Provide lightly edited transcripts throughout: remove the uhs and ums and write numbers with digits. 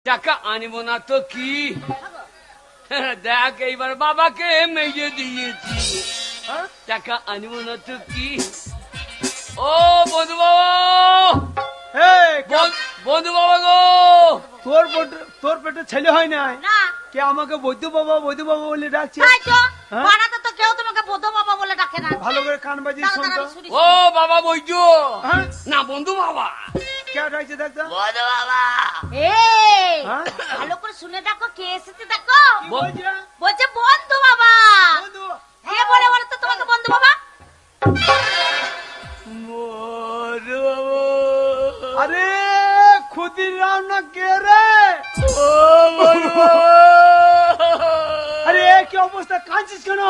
টাকা আনবো না তো কি? দেখ এইবার বাবাকে মেয়ে দিয়েছি, টাকা আনবো না তো কি? ও বন্ধু বাবা, বন্ধু বাবা গো, তোর পেটে ছেলে হয় না কে আমাকে বৈদ্য বাবা বলে ডাকছে? তো কেউ তোমাকে বৈদ্য বাবা বলে ডাকে না। ভালো করে কান বাজিয়ে শুনতো। ও বাবা বৈদ্য না বন্ধু বাবা কে ডাকছে দেখতো? বন্ধু বাবা। ভালো করে শুনে দেখো কে এসেছে দেখো। বলছে বন্ধু বাবা। কে বলে বলো তো তোমাকে বন্ধু বাবা? আরে ক্ষুদিরাম না কে রে? আরে কি অবস্থা, কাঁদছিস কেন?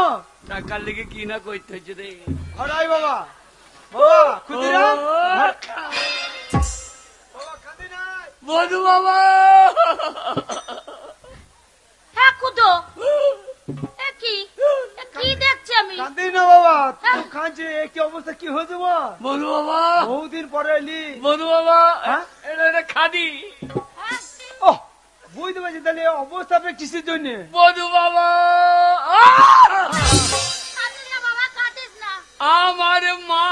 টাকার লেগে কি না করতে হচ্ছে রে। হরাই বাবা, বাবা ক্ষুদিরাম বন্ধু বাবা। হ্যাঁ খুদো, কি দেখছি আমি? কাঁদি না বাবা, তুই কাঁদছিস, কি অবস্থা কি হয়েছে বন্ধু বাবা? বহুদিন পরে এলি বন্ধু বাবা, এটা খাদি। বুঝতে পারছি, তাহলে অবস্থাটা কিসের জন্য? বন্ধু বাবা আমার মা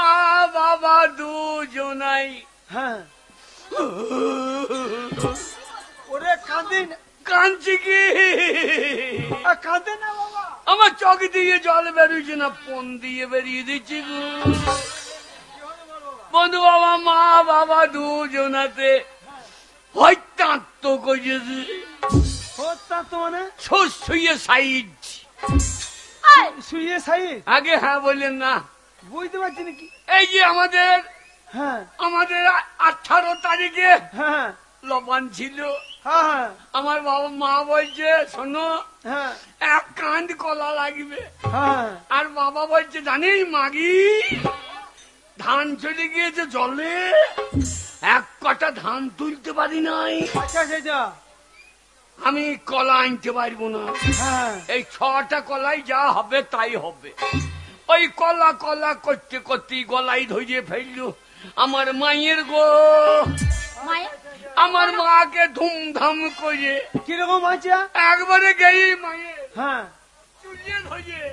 বাবা দুজনাই। হ্যাঁ ওরে কাঁদছি কি? কাঁদে না বাবা, আমার চোখ দিয়ে জল বেরোচ্ছে না, পন দিয়ে বেরিয়ে দিচ্ছি গো। বন্ধু বাবা মা বাবা দুজনাতে হত্যাত্ম করেছে। মানে শুয়ে সাইড শুয়ে সাইড আগে হ্যাঁ বললেন না, বুঝতে পারছি নাকি? এই যে আমাদের হ্যাঁ 18 তারিখে হ্যাঁ লবান ছিল। হ্যাঁ আমার বাবা মা বলছে শোনো হ্যাঁ এক কাঁধ কলা লাগবে। হ্যাঁ আর বাবা বলছে জানিস মাগি ধান চলে গিয়েছে জলে, এক কটা ধান তুলতে পারি নাই, আচ্ছা সেটা আমি কলা আনতে পারবো না। হ্যাঁ এই 6টা কলাই যা হবে তাই হবে। ওই কলা কলা করতে করতে গলাই ধরিয়ে ফেললো আমার মায়ের গো। আমার মাকে ধুমধাম করে কিরকম আছে একবারে গেই মায়ের হ্যাঁ চুলিয়ে ধরিয়ে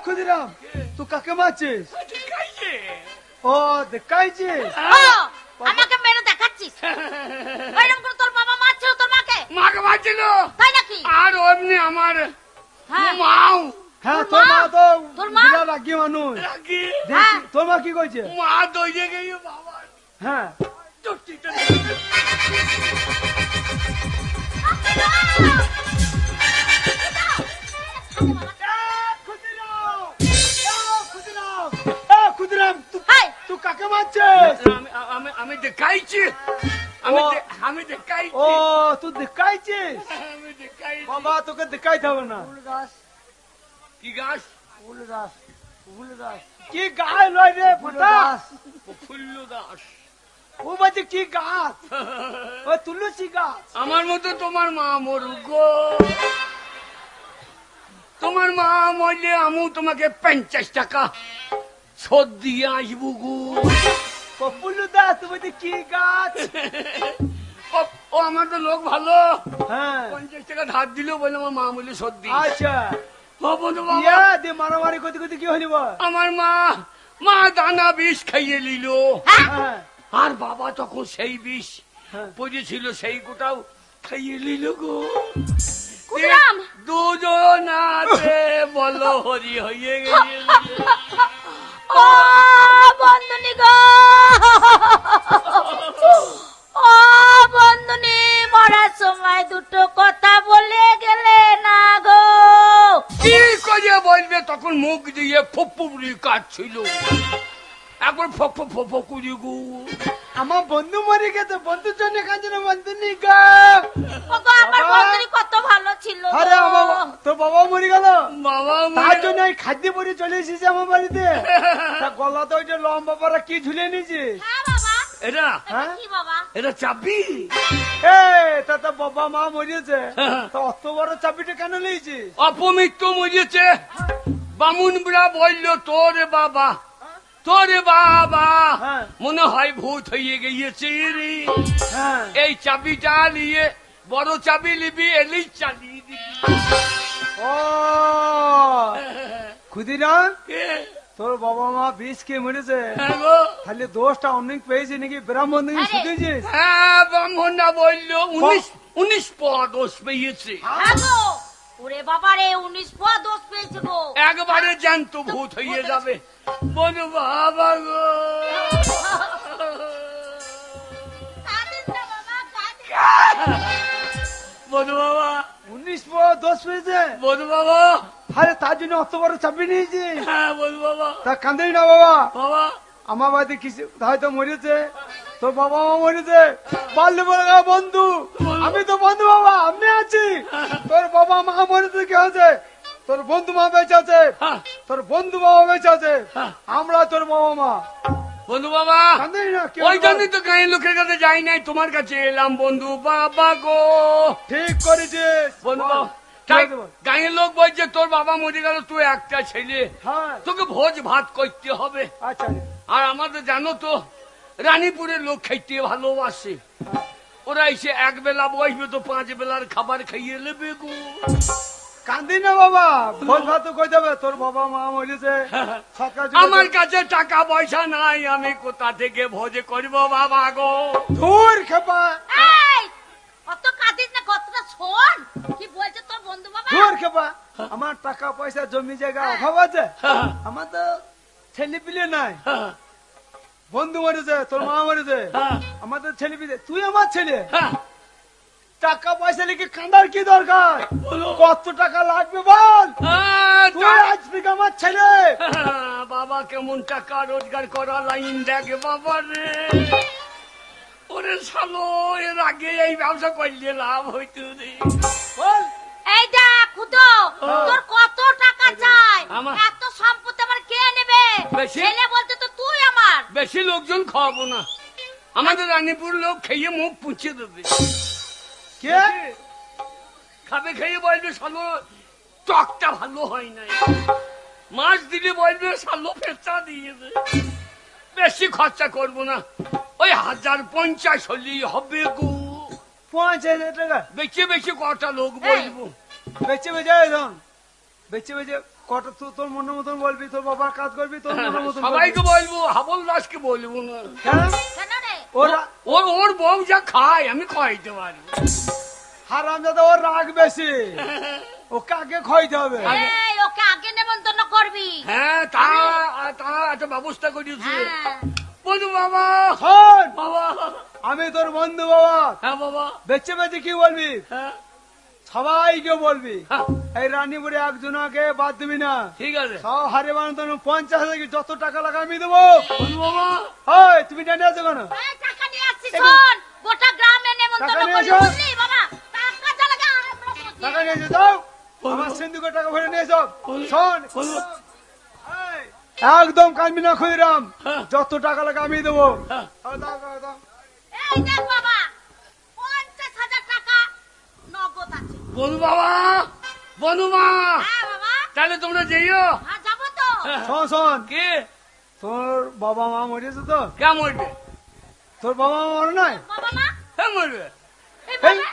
ক্ষুদিরাম তুই কাকে মারছিস? ও দেখাইছিস আমাকে মেরে দেখাচ্ছিস? তোর বাবা মারছিল তোর মাকে? মাকে মারছিল তাই নাকি? আর অমনি আমার মাও। হ্যাঁ তোর মা তো তোর মা রাগি মানুষ। রাগি? তোর মা কি কইছে? মা দইয়ে গেছে বাবা। হ্যাঁ ক্ষুদিরাম তুই কাকে মারছিস? আমি দেখাইছি, আমি দেখাইছি। ও তুই দেখাইছিস? আমি দেখাইছি বাবা তোকে দেখাইতে হবে না। কি গাছ? কি গাছ লয় রে ফুটা? ফুল্লু দাস। ও বলছে কি গাছ? ও তুলসী গাছ। আমার মতো তোমার মা মরুক গো। তোমার মা মরলে আমি তোমাকে 50 টাকা শোধ দিয়ে আসবো গো। ফুল্লু দাস তুই বলছে কি গাছ? ও আমার তো লোক ভালো, হ্যাঁ 50 টাকা ধার দিল বলে আমার মা বলে শোধ দিই। আচ্ছা বন্ধু বাবা মারামারি করতে করতে কি হইব? আমার মা দানা বিষ খাইয়ে নিল, আর বাবা তখন সেই বিষ পড়েছিল সেই গোটাও খাইয়ে নিল গো। দুজনাতে বলো হরি হয়ে গেছে। ও বন্ধুনি গো, ও বন্ধুনি মরার সময় দুটো কথা বলে গেলে না গো। কি করে বলবে? তখন মুখ দিয়ে ফুপুরি কাটছিল, একবার ফক করি গো। আমার বন্ধু মরে গেছে, বন্ধুর জন্য কাঁদছে না বন্ধুনি গো। আমার বন্ধুনি কত ভালো ছিল। আরে তোর বাবা মরে গেল, বাবা তার জন্য খাদ্য পরে চলে এসেছে আমার বাড়িতে। গলা তো ওই লম্বা পাড়া কি ঝুলে নিয়েছে? এটা এটা চাবি। তা বাবা মা মরিয়েছে, অত বড় চাবিটা কেন নিয়েছিস? অপমৃত্যু মরিয়েছে, বামুন বুড়া বললো তোরে বাবা হ্যাঁ। মনে হয় ভূত হয়ে গিয়েছে রে। হ্যাঁ এই চাবিটা নিয়ে বড় চাবি নিবি, এলেই চালিয়ে দিবি। ও ক্ষুদিরাম, কে? তোর বাবা মা বিষ খেয়ে মরেছে, হ্যাঁ গো। তাহলে দোষটা অনেক পেয়েছে নাকি? ব্রাহ্মণ থেকে আরে। শুধুছিস? হ্যাঁ, ব্রাহ্মণরা বললো 19 পদ দোষ পেয়েছে। হ্যাঁ গো, ওরে বাবা রে, 19 পা দোষ পেয়েছে গো। একবারে জ্যান্ত ভূত হয়ে যাবে। বলো বাবা গো। কাঁদিস না বাবা, কাঁদিস। বলো বাবা, 19 পর দোষ পেয়েছে, বলো বাবা। আরে তার জন্য অত বড় চাপি নিয়েছি? হ্যাঁ বলো বাবা। তা কান্দিস না বাবা, বাবা আমার বাড়িতে কিছু হয়তো মরেছে, তোর বাবা মা মরেছে, বাল্য বন্ধু, আমি তো বন্ধু বাবা, আমি আছি। তোর বাবা মা মরেছে, কি হয়েছে? তোর বন্ধু মা বেঁচে আছে, হ্যাঁ, তোর বন্ধু বাবা বেঁচে আছে, হ্যাঁ। আমরা তোর বাবা মা। বন্ধু বাবা, কান্দিস না, কি ওই হলো? জন্যই তো গাঁয়ের লোকের কাছে যাই নাই, তোমার কাছে এলাম বন্ধু বাবা গো। ঠিক করেছিস বন্ধু বল, বাবা, কি হয়েছে বল? গাঁয়ের লোক বলছে তোর বাবা মরে গেল, তুই একটা ছেলে, হ্যাঁ তোকে ভোজ ভাত করতে হবে। আচ্ছা আর আমাদের জানো তো রানীপুরের লোক খাইতে ভালোবাসে, ওরা এসে এক বেলা বসবে তো 5 বেলার খাবার খাইয়ে নেবে গো। কান্দি না বাবা, ভোজ ভাত তো কই যাবে, তোর বাবা মা মরেছে, সরকার যুগে আমার কাছে টাকা পয়সা নাই, আমি কোথা থেকে ভোজ করব বাবা গো। ধুর খেপা, এই, অত কাঁদিস না, কথাটা শোন। কি বলছে তোর বন্ধু বাবা? ধুর খেপা, আমার টাকা পয়সা জমি জায়গা অভাব আছে, আমার তো ছেলে পিলে নাই, বন্ধু মরেছে, তোর মা মরেছে, আমাদের ছেলে পিলে, তুই আমার ছেলে, টাকা পয়সা লিখে কাঁদার কি দরকার? কত টাকা লাগবে বল, তুই আজ থেকে আমার ছেলে। বাবা কেমন টাকা রোজগার করা লাইন দেখে বাবা রে। ওরে শালো, এর আগে এই ব্যবসা করলে লাভ হইতো রে। বল, এই দেখ খুদো, তোর কত টাকা চাই? আমার- এত সম্পত্তি আমার কে নেবে? বেশি? ছেলে বলতে তো তুই আমার। বেশি লোকজন খাওয়াবো না, আমাদের রানীপুর লোক খেয়ে মুখ পুঁছে দেবে। কে? খাবে খেয়ে বলবে শালো টকটা ভালো হয় নাই, মাছ দিলে বলবে শালো ফেরতা দিয়ে দে। বেশি খরচা করবো না, ওই 1050 হলেই হবে গো। 5000 টাকা বেশি বেশি কটা লোক বলবো। বেচে বেচে একদম বেচে বেচে কটা, তোর মনের মতন বলবি, তোর বাবার কাজ করবি, তোর মনের মতন সবাইকে বলবো, হাবল দাসকে বলবো না। কেন রে? ওরা ওর বউ যা খায় আমি খাইতে পারি। হারাম দাদা, ওর রাগ বেশি, ও কাকে খাইতে হবে? এই, ওকে আগে নেমন্তন্ন করবি। হ্যাঁ, তা একটা ব্যবস্থা করিয়েছে। হ্যাঁ। বলবো বাবা, শোন, বাবা, আমি তোর বন্ধু বাবা, হ্যাঁ বাবা, বেচে বেচে কি বলবি? হ্যাঁ সবাইকে বলবি, হ্যাঁ, এই রানীপুরে একজনকে বাদ দিবি না, ঠিক আছে। সব হারে বানাতো 50,000, যত টাকা লাগা আমি দেবো। বলবো বাবা, হয় তুমি জানি আছো কেন? এই, টাকা নিয়ে আসছি, শোন। গোটা গ্রামে নেমন্তন্ন টাকা নিয়ে করবি, এসো। বুঝলি বাবা? টাকা যা লাগে আমরা বুঝি। টাকা নিয়ে এসে দাও, আমার সিন্ধুকে টাকা ভরে নিয়ে এসো। শোন, বলবো, এই, একদম কানবি না ক্ষুদিরাম, হ্যাঁ। যত টাকা লাগে আমি দেবো। হ্যাঁ। দাও, দাও, দাও। এই দেখ বাবা, 50,000 টাকা নগদ আছে। বলবো বাবা, বলবো মা, হ্যাঁ বাবা, তাহলে তোমরা যেও। হ্যাঁ যাবো তো। শোন শোন, কে তোর বাবা মা মরেছে তো? কে মরবে? তোর বাবা মা মরে নাই? বাবা মা, হ্যাঁ মরবে। এই এই, বাবা,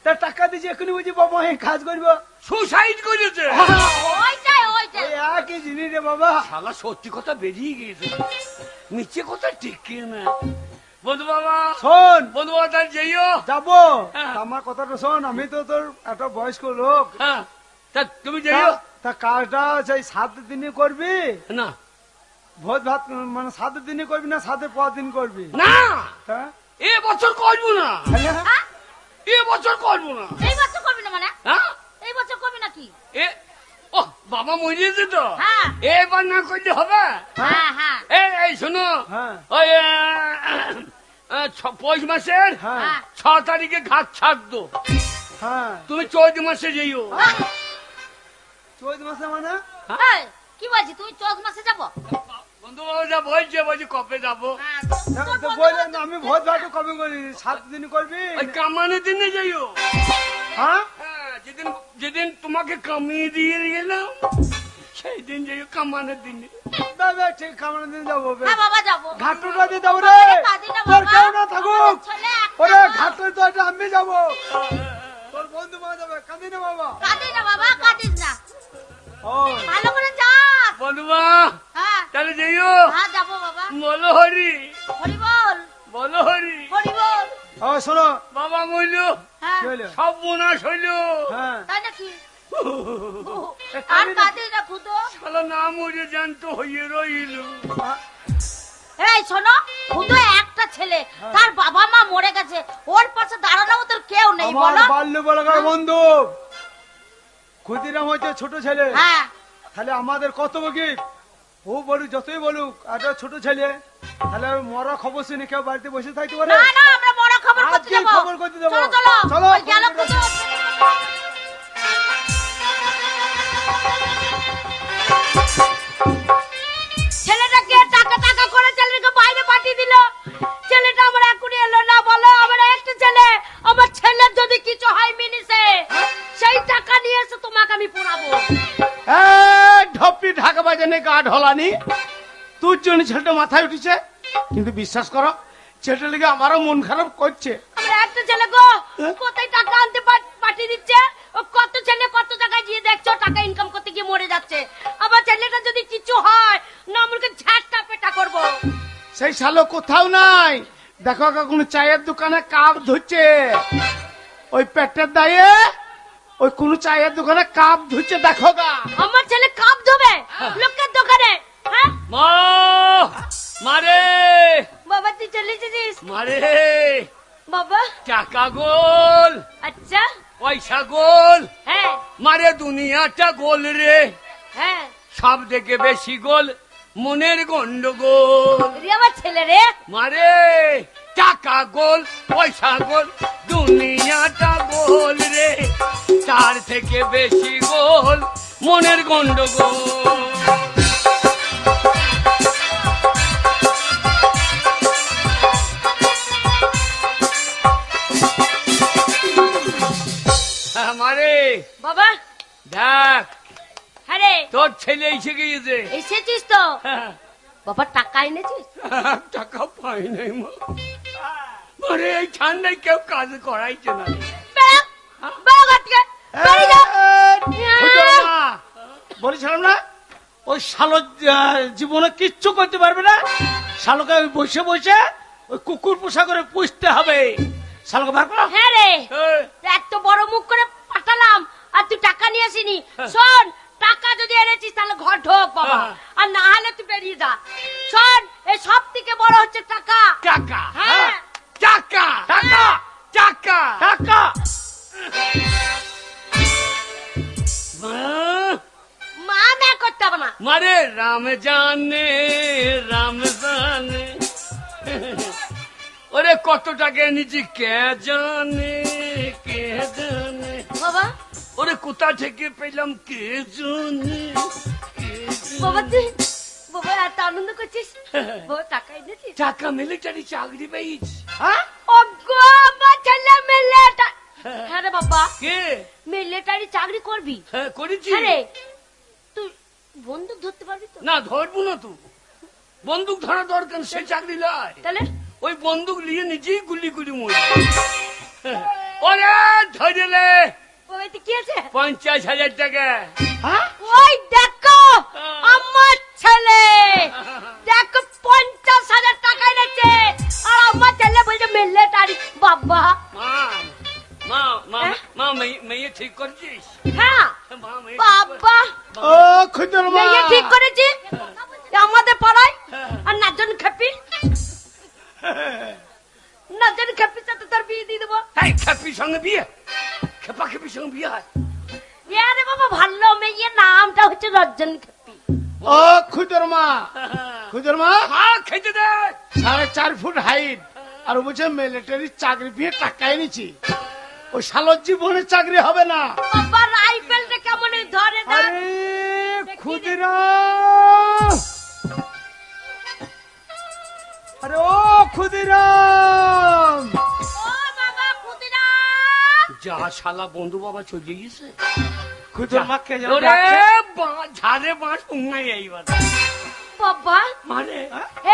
তা টাকা দিয়েছি এখনই বুঝি বাবা এই কাজ করবো? সুসাইড করেছে। ওইটাই ওই ওইটাই। একই জিনিস রে বাবা। শালা সত্যি কথা বেরিয়ে গিয়েছে, নিচে কথা টিকে না। বন্ধু বাবা, শোন, বন্ধু বাবা, তাহলে যেও। যাবো, হ্যাঁ। আমার কথাটা শোন, আমি তো তোর একটা বয়স্ক লোক, হ্যাঁ, তা তুমি যেও। তা কাজটা সেই 7 দিনে করবি, না ভোজ ভাত মানে 7 দিনে করবি না 7 পর দিন করবি? না, হ্যাঁ? এ বছর করবো না, তাহলে? হ্যাঁ? এ বছর করবো না। এই বছর করবি না মানে? হ্যাঁ, এই বছর করবি নাকি? এ ও বাবা মরিয়েছে তো, হ্যাঁ। এবার না করলে হবে? হ্যাঁ হ্যাঁ এই শোনো, হ্যাঁ। ওই পৌষ মাসের হ্যাঁ, হ্যাঁ। 6 তারিখে ঘাট ছাড়ত, হ্যাঁ। তুমি 14 মাসে যেও। চৈত মাসে মানে? এই, কি বলছি, তুই 14 মাসে যাবো? বন্ধু বাবা যা বলছি কবে যাবো? হ্যাঁ, তা- তোর তো বন্ধু বললেন বান্ধব- আমি ভোজ ভাত কবে করি? 7 দিন করবি? ওই কামানের দিনে যাইও। হ্যাঁ? হ্যাঁ, যেদিন তোমাকে কামিয়ে দিয়ে গেলাম সেই দিন যে কামানের দিনে তবে ঠিক খাবার দিন যাবো বে। হ্যাঁ বাবা যাবো। ঘাটুটা দিয়ে যাবো রে, কাঁদি না তোর বাবা। কেউ না থাকুক। ছেলে একটা ওরে না। ঘাটুর তো এটা আমি যাবো, তোর বন্ধু মা যাবে, কাঁদি না বাবা। কাঁদিস না বাবা, কাঁদিস না। ও ভালো করে যাস। বন্ধুমা হ্যাঁ তাহলে যাইও। হ্যাঁ যাবো বাবা। বলো হরি, হরি বল, বলো হরি। হরি বল। ও শোনো, বাবা মইল, হ্যাঁ কি হইলো? সব মনাশ হইল। হ্যাঁ তাই নাকি? আর কাঁদিস না খুদো। শালা না মরে জানতো হইয়ে রইল। এই শোনো, খুদো একটা ছেলে, তার বাবা মা মরে গেছে, ওর পাশে দাঁড়ানো তোর কেউ নেই আমার বলো। বাল্য বলাকার বন্ধু ক্ষুদিরাম হচ্ছে ছোট ছেলে, হ্যাঁ তাহলে আমাদের কত কি ও বলুক যতই বলুক একটা ছোট ছেলে, তাহলে মরা খবর শুনে কেউ বাড়িতে বসে থাকতে পারে? না না, আমরা বড় খবর করতে আজকে যাবো। খবর করতে যাবো। চলো চলো চলো, ওই গেল খবর করতে খুদো। ছেলেটাকে টাকা টাকা করে ছেলেটাকে বাইরে পাঠিয়ে দিল। ছেলেটা আমার এখনই এলো না, বলো আমার একটা ছেলে, আমার ছেলের যদি কিছু হয় মিনিসে সেই টাকা নিয়ে এসে তোমাকে আমি পড়াবো। ঢপি ঢাকা বাজানে গা ঢলানি, তোর জন্য ছেলেটা মাথায় উঠেছে, কিন্তু বিশ্বাস করো ছেলেটা লেগে আমারও মন খারাপ করছে। আমার একটা ছেলে গো কোথায় টাকা আনতে পাঠিয়ে দিচ্ছে, ও কত ছেলে কত জায়গায় গিয়ে দেখছো টাকা ইনকাম করতে গিয়ে মরে যাচ্ছে। আমার ছেলেটা যদি কিছু হয় না আমাকে ঝাঁটটা পেটা করবো। সেই শালো কোথাও নাই, দেখো কোনো চায়ের দোকানে কাপ ধুচ্ছে, ওই পেটের দায়ে ওই কোন চায়ের দোকানে কাপ ধুচ্ছে, দেখো গা। আমার ছেলে কাপ ধোবে লোকের দোকানে? হ্যাঁ মা মারে, বাবা তুই চলে এসেছিস? মারে বাবা টাকা গোল, আচ্ছা পয়সা গোল, হ্যাঁ মারে দুনিয়াটা গোল রে, হ্যাঁ সব থেকে বেশি গোল মনের গন্ডগোল। রে আমার ছেলে রে। মারে টাকা গোল, পয়সা গোল, দুনিয়াটা গোল রে, তার থেকে বেশি গোল মনের গন্ডগোল। মারে বাবা দেখ হ্যাঁ রে তোর ছেলে এসে গিয়েছে। এসেছিস তো? হ্যাঁ, বাবা টাকা এনেছিস? টাকা পাই নাই মা, মারে এই ঠান্ডায় কেউ কাজ করাইছে না। বেরো, বেরো ঘর থেকে, বেরিয়ে যাও। বলেছিলাম না ওই শালো জীবনে কিচ্ছু করতে পারবে না, শালোকে ওই বসে বসে ওই কুকুর পোষা করে পুষতে হবে। শালোকে বার করো। হ্যাঁ রে এই, এত বড় মুখ করে পাঠালাম আর তুই টাকা নিয়ে আসিনি। শোন, টাকা যদি এনেছিস তাহলে ঘর ঢোক বাবা, আর না হলে তুই বেরিয়ে যা। শোন, এই সব থেকে বড় হচ্ছে টাকা। টাকা হ্যাঁ টাকা টাকা টাকা টাকা মা মে করতে হবে না। মারে রাম জানে, ওরে কত টাকা এনেছি কে জানে, কে জানে, বাবা ওরে কোথা থেকে পেলাম কে জানে, কে জানে। বাবা তুই বাবা এত আনন্দ করছিস, বাবা টাকা এনেছিস? টাকা মিলিটারি চাকরি পেয়েছি। হ্যাঁ ও গো আমার ছেলে মিলিটারি। হ্যাঁ রে বাবা, কে? মিলিটারি চাকরি করবি? হ্যাঁ করেছি। হ্যাঁ রে, তুই বন্দুক ধরতে পারবি তো? না ধরবো না তো, বন্দুক ধরা দরকার, সে চাকরি লয়। তাহলে ওই বন্দুক নিয়ে নিজেই গুলি গুলি মরি। ওরে ধরলে বাবা এতে কি আছে? 50,000 টাকা। হ্যাঁ ওই দেখো আমার ছেলে, দেখো 50,000 টাকা এনেছে, আর আমার ছেলে বলছে মিলিটারি। বাবা মা মা মা হ্যাঁ? মা মেয়ে ঠিক করছিস? হ্যাঁ মা মেয়ে বাবা ও খুদর মা, মেয়ে ঠিক করেছি আমাদের পাড়ায়। আর নাজন খেপি, নাজন খেপির সাথে তোর বিয়ে দিয়ে দেবো। এই খেপির সঙ্গে বিয়ে, খেপা খেপির সঙ্গে বিয়ে হয়? আরে বাবা ভালো মেয়ের নামটা হচ্ছে রঞ্জন খেপি। ও খুদর মা, খুদর মা হ্যাঁ খেতে দে। 4.5 ফুট হাইট, আর ও বলছে মিলিটারি চাকরি পেয়ে টাকা এনেছি। ওই শালোর জীবনে চাকরি হবে না। বাবা রাইফেলটা কেমন ধরে না? আরে ক্ষুদিরাম, আরে ও ক্ষুদিরাম, ও বাবা ক্ষুদিরাম, যা শালা বন্ধু বাবা চলে গেছে। খুদর মা কে যেন ওরে ডাকছে। ঝাড়ে বাঁশ উঙ্গাই এইবার বাবা মারে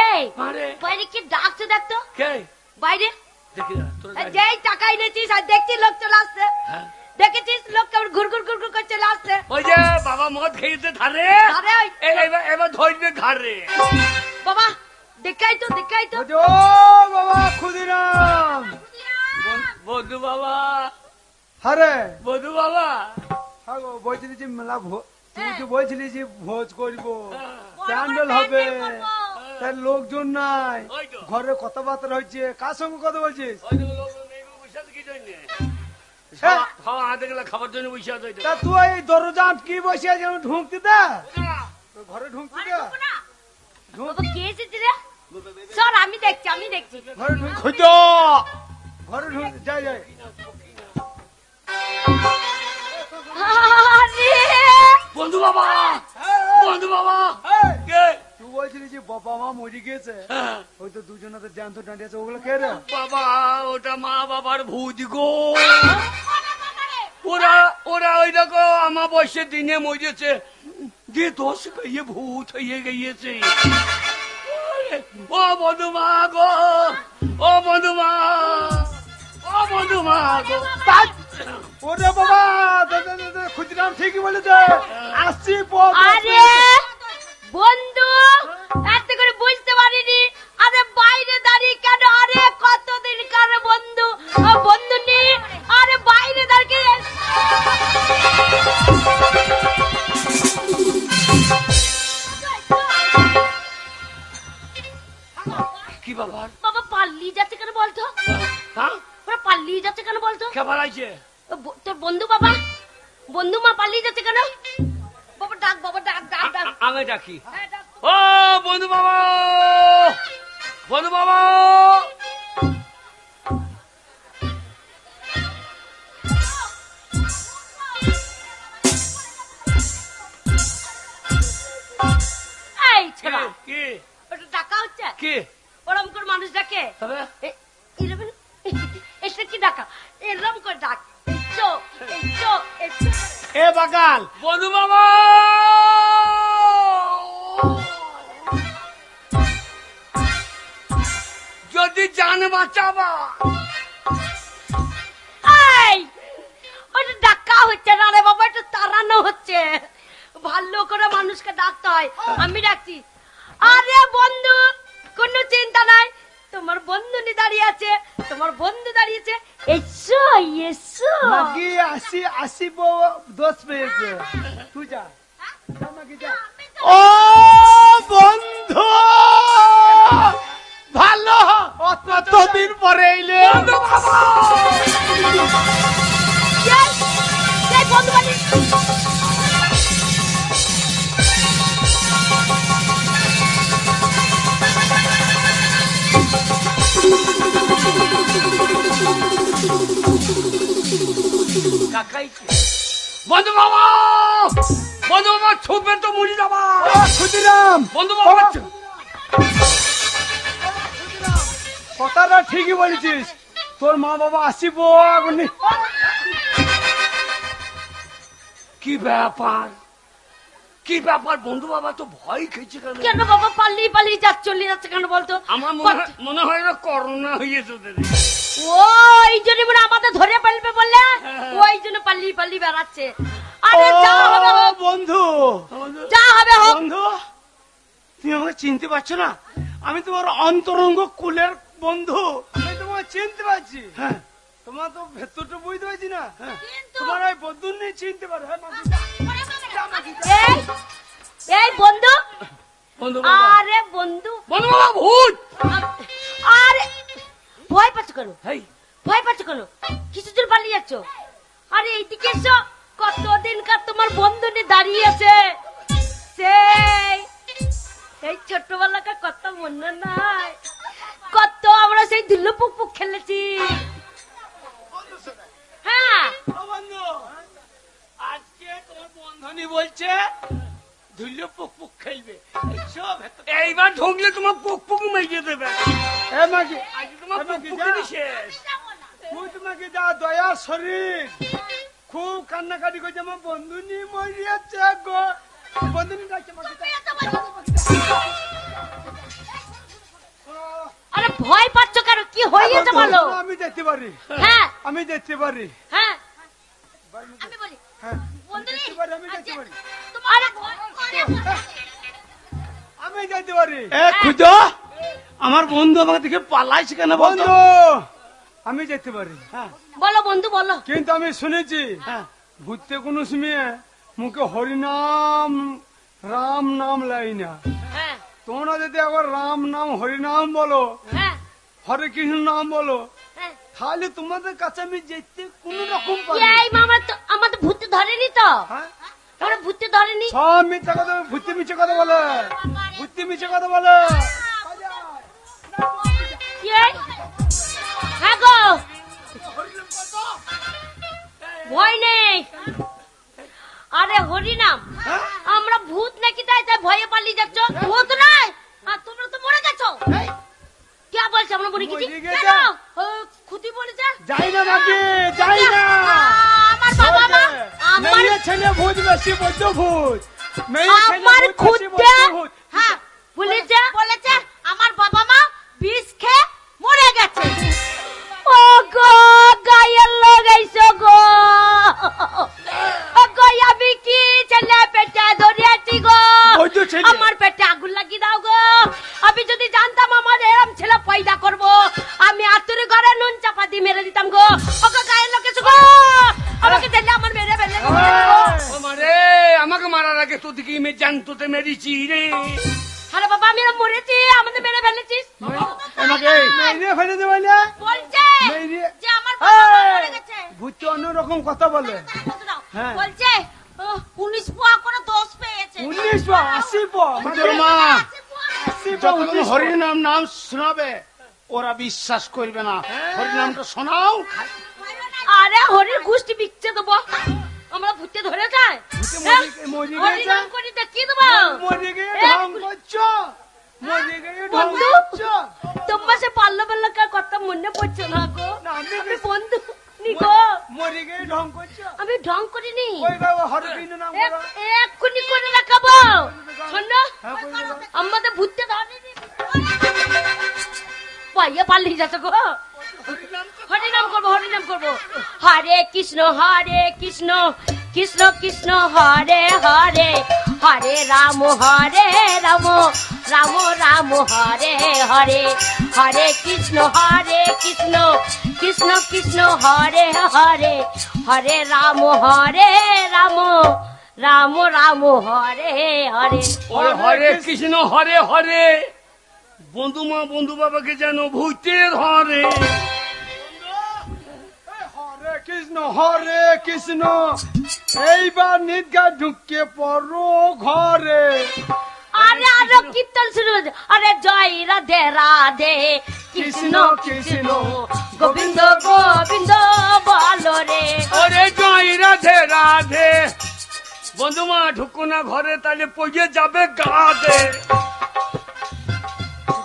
এই মারে বাইরে কি ডাকছে দেখতো কে বাইরে দেখি না, তোর গাড়ি। যেই টাকা এনেছিস আর দেখছিস লোক চলে আসছে হ্যাঁ। দেখেছিস লোক কেমন ঘুর ঘুর ঘুর ঘুর করে চলে আসছে ওই যে বাবা মদ খেয়েছে ধারে ধারে ওই- এবার ধরবে ঘাড়ে বাবা দেখাই তো বলছে, ও বাবা ক্ষুদিরাম বধু বাবা আরে বধু বাবা হ্যাঁ গো, বলছিলি যে মেলা তুই তো বলছিলি যে ভোজ করবো প্যান্ডেল হবে তার লোকজন নাই ওই তো। ঘরে কথাবার্তা হচ্ছে কার সঙ্গে কথা বলছিস ওই তো লোক এইগুলো বসে আছে কি জন্যে? হ্যাঁ। খাওয়া হাতে গেলে খাবার জন্য বসে আছে ওই তো। তা তুই এই দরজা আটকি বসে আছে ঢুকতে দে তোর ঘরে ঢুকতে দে বাবা কে এসেছে রে স্যার আমি দেখছি ঘরে ঢুক খুঁজো ঘরে ঢুক যাই যাই আরে বন্ধু বাবা বন্ধু বাবা এই, কে? তুই বলছিলি যে বাবা মা মরে গিয়েছে হ্যাঁ। ওই তো দুজনে জ্যান্ত দাঁড়িয়ে আছে ওগুলো কে রে বাবা ওটা মা বাবার ভূত গো ওরা ওরা ওই দেখো আমার বয়সের দিনে মরেছে যে দোষ পেয়ে ভূত হয়ে গিয়েছে ও বন্ধু মা গো ও বন্ধু মা ও বন্ধু মা গো ওরে বাবা খুচরাম ঠিকই বলেছে আসছি আরে বন্ধু এত করে বুঝতে পারিনি আরে বাইরে দাঁড়িয়ে কেন আরে কতদিন কার বন্ধু বন্ধু নেই আরে বাইরে দাঁড়িয়ে কি বাবার বাবা পাল্লিয়ে যাচ্ছে কেন বলতো হ্যাঁ ওরা পাল্লিয়ে যাচ্ছে কেন বলতো কে পালাইছে তোর বন্ধু বাবা বন্ধু মা পালিয়ে যাচ্ছে কেন বাবা ডাক আমি ডাকি হ্যাঁ, ডাক। ও বন্ধু বাবা বন্ধু বাবা এই ছোড়া কি ওটা ডাকা হচ্ছে কি ওরম করে মানুষ ডাকে তবে এরকম এটা কি ডাকা এরকম করে ডাক এসো এসো এসো এ বাগাল বন্ধু বাবা যদি জান বাঁচাবা এই ওটা ডাকা হচ্ছে না রে বাবা এটা তাড়ানো হচ্ছে ভালো করে মানুষকে ডাকতে হয় আমি ডাকছি আরে বন্ধু কোনো চিন্তা নাই তোমার বন্ধু নি দাঁড়িয়ে আছে তোমার বন্ধু দাঁড়িয়েছে এসো এসো মাগি আসি দোষ পেয়েছে তুই যা যা মাগি যা ও বন্ধু ভালো কতদিন পরে এলে এই বন্ধু বাড়ি কাকাই বন্ধু বাবা বন্ধু বাবা ছুটবেন তো মুড়ি যাবা ক্ষুদিরাম বন্ধু বাবা কথাটা ঠিকই বলেছিস তোর মা বাবা আসিব এখন কি ব্যাপার কি ব্যাপার বন্ধু বাবা তো ভয় খেয়েছে কেন কেন বাবা পালিয়ে চলে যাচ্ছে কেন বলতো আমার মনে হয় না করোনা হয়েছে ওদের ওই জন্য মনে হয় আমাদের ধরে ফেলবে বলে ওই জন্য পালিয়ে বেড়াচ্ছে আরে যা হবে ও হোক, বন্ধু যা হবে হোক বন্ধু তুমি আমাকে চিনতে পারছো না আমি তোমার অন্তরঙ্গ কুলের বন্ধু আমি তোমাকে চিনতে পারছি হ্যাঁ তোমার তো ভেতরটা বুঝতে পারছি না কিন্তু তোমার ওই বন্ধু নিয়ে চিনতে পারো হ্যাঁ মাগি এই এই বন্ধু বন্ধু বাবা আরে বন্ধু বন্ধু বাবা ভূত আরে ভয় পাচ্ছ কেন হেই ভয় পাচ্ছ কেন কিছু দূর পালিয়ে যাচ্ছ আরে এইদিকে এসো কতদিনকার তোমার বন্ধু নিয়ে দাঁড়িয়ে আছে সেই ছোটবেলাকার কত মনে নাই কত আমরা সেই ধুলো পুক খেলেছি হ্যাঁ ও বন্ধু আজকে তোমার বন্ধনী বলছে ধুলো পুক পুক খেলবে এসো ভেতরে। এইবার ঢুকলে তোমার পুক পুক মেজে দেবে এ মাগি আজ তোমার পুক পুক শেষ তুই তোমাকে যা দয়ার শরীর খুব কান্নাকাটি করছে আমার বন্ধু নিয়ে মরিয়াছে গো বন্ধুনি ডাকছে আমাকে। আরে ভয় পাচ্ছ কেন? কি হয়েছে বলো? আমি যেতে পারি, হ্যাঁ আমি যেতে পারি, হ্যাঁ আমি বলি হ্যাঁ বন্ধুনি, যেতে পারি, আমি যেতে পারি, তোমার ভয় করে। আমি যেতে পারি। এ খুঁজো, আমার বন্ধু আমাকে দেখে পালাইছে কেন বন্ধু? বন্ধু আমি যেতে পারি, হ্যাঁ বলো বন্ধু বলো। কিন্তু আমি শুনেছি হ্যাঁ ঘুরতে কোনো সময় মুখে হরিনাম রাম নাম লাই না। হ্যাঁ তোমরা যদি একবার রাম নাম হরিনাম বলো, হ্যাঁ হরে কৃষ্ণ নাম বলো, হ্যাঁ তাহলে তোমাদের কাছে আমি যেতে কোন রকম পারি। এই মামা তো আমাদের ভূতে ধরেনি তো? হ্যাঁ? আমরা ভূতে ধরেনি। সব মিথ্যা কথা, ভূতে মিছে কথা বলে, ভূতে মিছে কথা বলে। এই, হ্যাঁ গো, ভয় নেই। আরে হরিনাম, আমরা ভূত নাকি তাই তাই ভয়ে পালিয়ে যাচ্ছ? ভূত নয়, আর তোমরা তো মরে গেছো। কে বলছে আমরা মরে গেছি? মরে গেছে? কেন? খুঁতি বলেছে। যাই না নাকি, যাই না। আমার বাবা মা, আমার মেয়ে ছেলে ভূত বেশি বদ্ধ ভূত, মেয়ে ছেলে আমার ভূত বেশি খুঁজতে, বদ্ধ ভূত। হ্যাঁ বলেছে বলেছে আমার বাবা মা বিষ খেয়ে মরে গেছে। ও গো, গায়ের লোক আইসো গো। ও গো, আমি কি ছেলে পেটে ধরে আছি গো? বদ্ধ ছেলে। আমার পেটে আগুন লাগিয়ে দাও গো। আমি যদি জানতাম আমার এরম ছেলে পয়দা করবো, আমি আতুরি ঘরে নুন চাপা দিয়ে মেরে দিতাম গো। ও গো, গায়ের লোক এসো গো, আমাকে দিলে আমার মেরে ফেলে গো। ও মারে, আমাকে মারার আগে তো দেখি মে জানতোতে মেরেছি রে। আরে বাবা, আমি এরম মরেছি, আমাদের মেরে ফেলেছিস। আমাকে মেরে ফেলে দেবে না। বলছে মেরে- যে আমার বাবা মা মরে গেছে। ভূত তো অন্যরকম কথা বলে। হ্যাঁ। বলছে 19 পোয়া করে দোষ পেয়েছে। 19 পা 80 পা খুঁজোর মা 80 পা যতক্ষণ 19 পা। হরিনাম নাম শোনাবে ওরা বিশ্বাস করবে না। হরিনামটা শোনাও। আরে হরির গোষ্ঠী বিচ্ছে দেবো, আমরা ভূতে ধরে যায়। ভূতে মরে গেছে। হরিনাম করি কি দেবো? মরে গিয়ে এ, ঢং করছো, মরে গিয়ে ঢং বন্ধু, করছো। তোমার সে পাল্লা কথা মনে পড়ছে না গো। না, আমি আমি বন্ধু নি গো, মরে গিয়ে ঢং করছো। আমি ঢং করিনি। ওই বাবা হরে কৃষ্ণ নাম করো। এক্ষুনি করে রাখাবো। শোনো, হ্যাঁ, করে দাও। আমাদের ভূতে ধরেনি, পাইয়ে পালিয়ে যাচ্ছে গো। হরিনাম করবো, হরিনাম করবো। হরে কৃষ্ণ কৃষ্ণ কৃষ্ণ হরে হরে, হরে রাম রাম রাম হরে হরে, হরে কৃষ্ণ কৃষ্ণ কৃষ্ণ হরে হরে, হরে রাম রাম রাম হরে হরে। ওরে হরে কৃষ্ণ হরে হরে, বন্ধু মা বন্ধু বাবাকে যেন ভূতে ধরে। হরে কৃষ্ণ এইবার নিদ্রা ঢুকে পড়ো ঘরে। আরে আরো কীর্তন শুরু হয়েছে। আরে জয় রাধে রাধে কৃষ্ণ কৃষ্ণ গোবিন্দ গোবিন্দ বলো রে। ওরে জয় রাধে রাধে, বন্ধু মা ঢুকো না ঘরে, তাহলে পড়ে যাবে গাধে।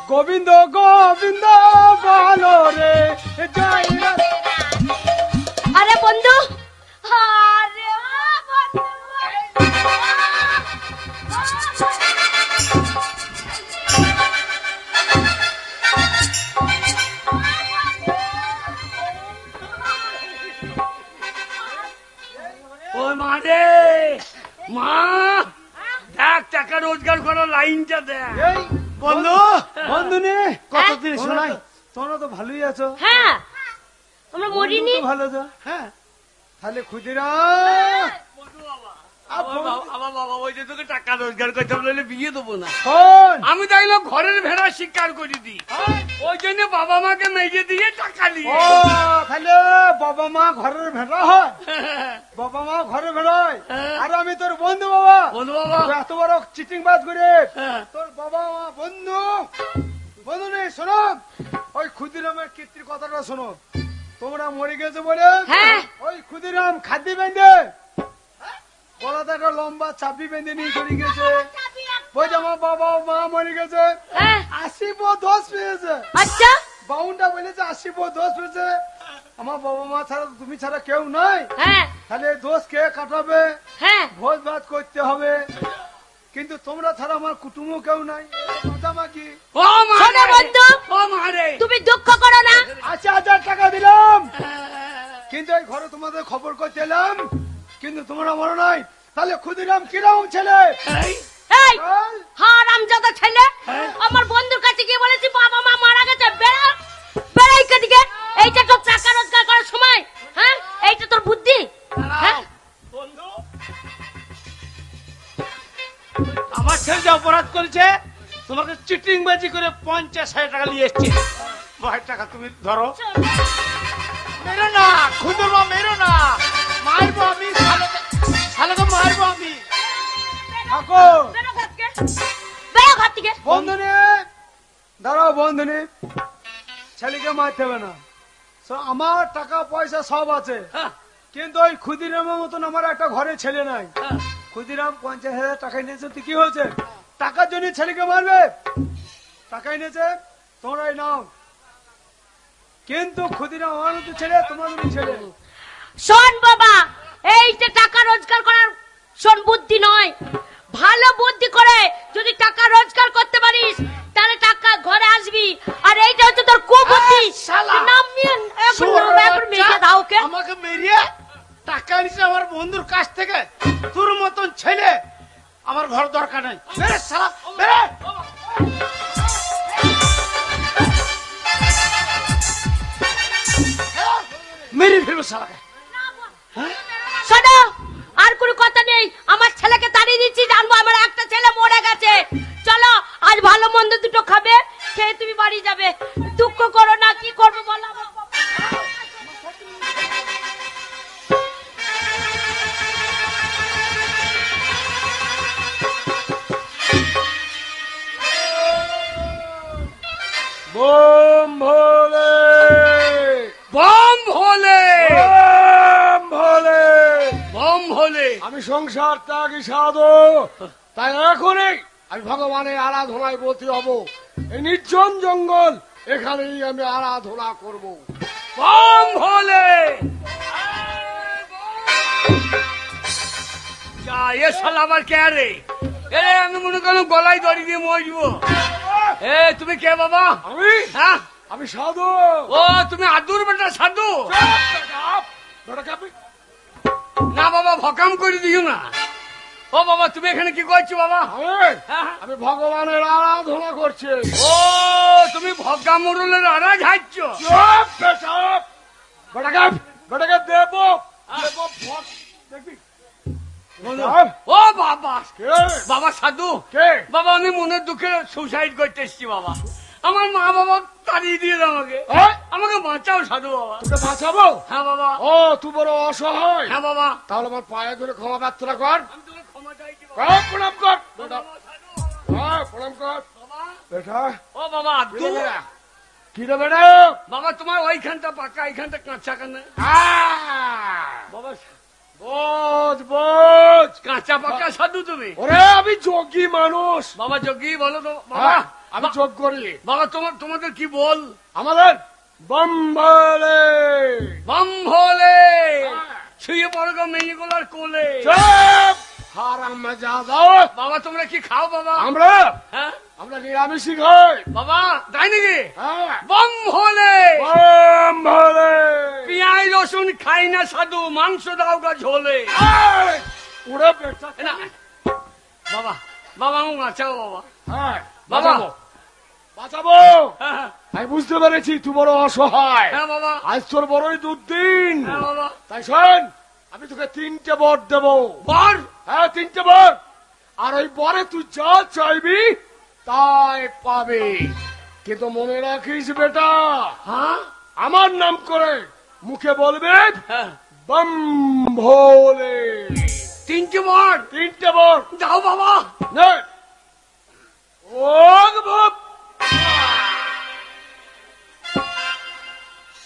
গোবিন্দ গোবিন্দ বলো রে, জয় রাধে। আরে বন্ধু, আরে বন্ধু, ও মা রে, মা দেখ টাকা রোজগার করার লাইনটা দেখ। এই বন্ধু বন্ধু নে কতদিন শোনাই। তোমরা তো ভালোই আছো। হ্যাঁ আমরা মরিনি। তো ভালো তো। হ্যাঁ তাহলে খুদিরা আমার বাবা ওই যে তোকে টাকা রোজগার করতে বলে বিয়ে দেবো না। শোন, আমি তাইলে ঘরের ভেড়া শিকার করে দিই, ওই জন্য বাবা মাকে মেজে দিয়ে টাকা নিয়ে। ও তাহলে বাবা মা ঘরের ভেড়া হয়, বাবা মা ঘরে ভেড়ায়, আর আমি তোর বন্ধু বাবা। বন্ধু বাবা, তুই এত বড় চিটিং বাজ করে হ্যাঁ। তোর বাবা মা বন্ধু বন্ধু নেই। শোনো, ওই ক্ষুদিরামের কীর্তির কথাটা শোনো। তোমরা মরে গেছো বলে হ্যাঁ। ওই ক্ষুদিরাম খাদ্য বেঁধে গলাতে একটা লম্বা চাবি বেঁধে নিয়ে চলে গেছে। ওই যে আমার বাবা মা মরে গেছে, হ্যাঁ 80 পেয়েছে। আচ্ছা বাউনটা বলেছে 80 পেয়েছে। আমার বাবা মা ছাড়া তুমি ছাড়া কেউ নাই, হ্যাঁ তাহলে দোষ কে কাটাবে? হ্যাঁ ভোজ ভাত করতে হবে। কিন্তু তোমরা ছাড়া আমার কুটুমও কেউ নাই, মাতামাকি। ও মা শোনো রে, বন্ধু, ও মা রে। তুমি দুঃখ করো না। 80,000 টাকা দিলাম, কিন্তু এই ঘরে তোমাদের খবর করতে এলাম, কিন্তু তোমরা মনে নাই। তাহলে ক্ষুদিরাম কিরম ছেলে? এই, এই বল। হারামজাদা ছেলে, আমার বন্ধুর কাছে গিয়ে বলেছি বাবা মা মারা গেছে, বেড়া বেড়া এইখান থেকে। এইটা তোর টাকা রোজগার করার সময়? হ্যাঁ, এইটা তোর বুদ্ধি? হ্যাঁ, বন্ধু, আমার ছেলে যে অপরাধ করেছে, তোমাকে চিটিং বাজি করে 50,000 টাকা নিয়ে এসছে। ভাই টাকা তুমি ধরো। মেরো না খুদুর মা, মেরো না, মারবো আমি, শালাকে মারবো আমি। থাকো বেরো ঘর থেকে, বেরো ঘর থেকে। বন্ধনে, দাঁড়াও বন্ধনে, ছেলেকে মারতে হবে না। আমার টাকা পয়সা সব আছে, হ্যাঁ, কিন্তু ওই ক্ষুদিরামের মতন আমার একটা ঘরে ছেলে নাই। হ্যাঁ। ক্ষুদিরাম 50,000 টাকা নিয়েছে, তুই কি হয়েছে? টাকার জন্য ছেলেকে মারবে? টাকাই নিয়েছে, তোমরাই নাও। কিন্তু ক্ষুদিরাম আমার মতো ছেলে, তোমাদের ছেলে। শোন বাবা, এইটা টাকা রোজগার করার শোন বুদ্ধি নয়, ভালো বুদ্ধি করে যদি টাকা রোজগার করতে পারিস তাহলে টাকা ঘরে আসবি। আর এইটা হচ্ছে তোর কুবুদ্ধি। শালা। নামিয়ে শুয়োরের এখন মেরে বাচ্চা, দাও ওকে। আমাকে মেরিয়ে টাকা নিছে আমার বন্ধুর কাছ থেকে। তোর মতন ছেলে আমার ঘর দরকার নাই। মেরে শালা, মেরে। মেরে ফেলবো শালাকে। শোনো, আর কোনো কথা নেই, আমার ছেলেকে তাড়িয়ে দিচ্ছি, জানবো আমার একটা ছেলে মরে গেছে। চলো আজ ভালো মন্দ দুটো খাবে, খেয়ে তুমি বাড়ি যাবে। দুঃখ করো না, কি করবো বলো আমার বাবা। বোম ভোলে, বম ভোলে, বোম ভোলে। বম ভোলে। আমি সংসার ত্যাগী সাধু, তাই এখনই আমি ভগবানের আরাধনায় বলতে হব। এই নির্জন জঙ্গল, এখানেই আমি আরাধনা করব। বম ভোলে। যা, এ শালা আবার কে রে? এ আমি মনে করলাম গলায় দড়ি দিয়ে মরবো। এ তুমি কে বাবা? আমি হ্যাঁ, আমি সাধু। ও তুমি আদুর বেটা সাধু? বেটাকে আপনি না বাবা, ভকাম করে দিও না। ও বাবা, তুমি এখানে কি করছো বাবা? হ্যাঁ, আমি ভগবানের আরাধনা করছি। ও তুমি ভগা মুরুলের আরাজ হাইছ? বেটাকে দেব দেখবি। ও বাবা, কে? বাবা সাধু। কে? বাবা আমি মনের দুঃখে সুসাইড করতে এসছি বাবা। আমার মা বাবা তাড়িয়ে দিয়ে আমাকে, হ্যাঁ? আমাকে বাঁচাও সাধু বাবা। তোকে বাঁচাবো? হ্যাঁ বাবা। ও তুই বড় অসহায়। হ্যাঁ বাবা, তাহলে আমার পায়ে ধরে ক্ষমা প্রার্থনা কর। আমি তোকে ক্ষমা চাইছি বাবা। কর, প্রণাম কর ও বেটা। বাবা, সাধু। হ্যাঁ, প্রণাম কর বাবা, বেটা। ও বাবা আব্দু। কি রে বেটা? বাবা তোমার ওইখানটা পাকা, এইখানটা কাঁচা কানে। বাবা বোঝ বোঝ। কাঁচা পাকা সাধু তুমি? ওরে আমি যোগী মানুষ। বাবা যোগী বলো তো বাবা। হ্যাঁ, আমি যোগ করি। বাবা তোমাদের কি বল? আমাদের বম্বলে বম ভোলে। শুয়ে পড়ো গো মেয়েগুলার কোলে। হারাম জাদা। বাবা তোমরা কি খাও বাবা? আমরা হ্যাঁ আমরা নিরামিষই খাই। বাবা, তাই নাকি? হ্যাঁ, বম ভোলে। বম্বলে। পেঁয়াজ রসুন খাই না সাধু, মাংস দাও গা ঝোলে। ওরে বেটা। এ না, বাবা বাবা আমাকে বাঁচাও বাবা। হ্যাঁ, বাবা। বাঁচাবো বাঁচাবো। হ্যাঁ আমি বুঝতে পেরেছি তুই বড় অসহায়। হ্যাঁ বাবা। আজ তোর বড়ই দুর্দিন। হ্যাঁ বাবা। তাই শোন, আমি তোকে 3টে বর দেবো। বর? হ্যাঁ, 3টে বর। আর ওই বরে তুই যা চাইবি তাই পাবি, কিন্তু মনে রাখিস বেটা, হ্যাঁ আমার নাম করে মুখে বলবে হ্যাঁ। বম ভোলে। 3টে বর? 3টে বর। যাও বাবা। নে। ওগ ভব।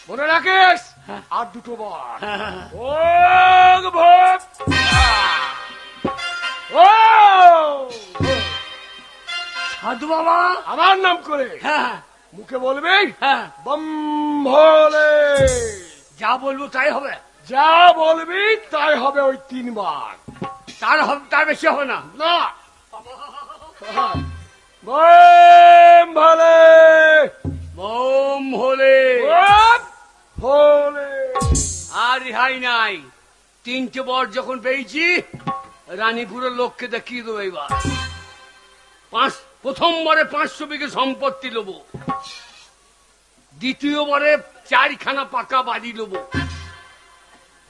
মনে রাখিস, আর 2টো বর। ওগ ভব। ও সাধু বাবা। আমার নাম করে হ্যাঁ মুখে বলবি হ্যাঁ। বম ভোলে। যা বলবো তাই হবে? যা বলবি তাই হবে ওই 3 বার। তার বেশি হবে না? না, বাবা বম ভোলে বোম হলে বম ভোলে। আর রেহাই নাই। 3টে বর যখন পেয়েছি, রানীপুরের লোককে দেখিয়ে দেবো এবার। প্রথমবারে 500 বিঘে সম্পত্তি নেব, দ্বিতীয়বারে 4খানা পাকা বাড়ি নেব,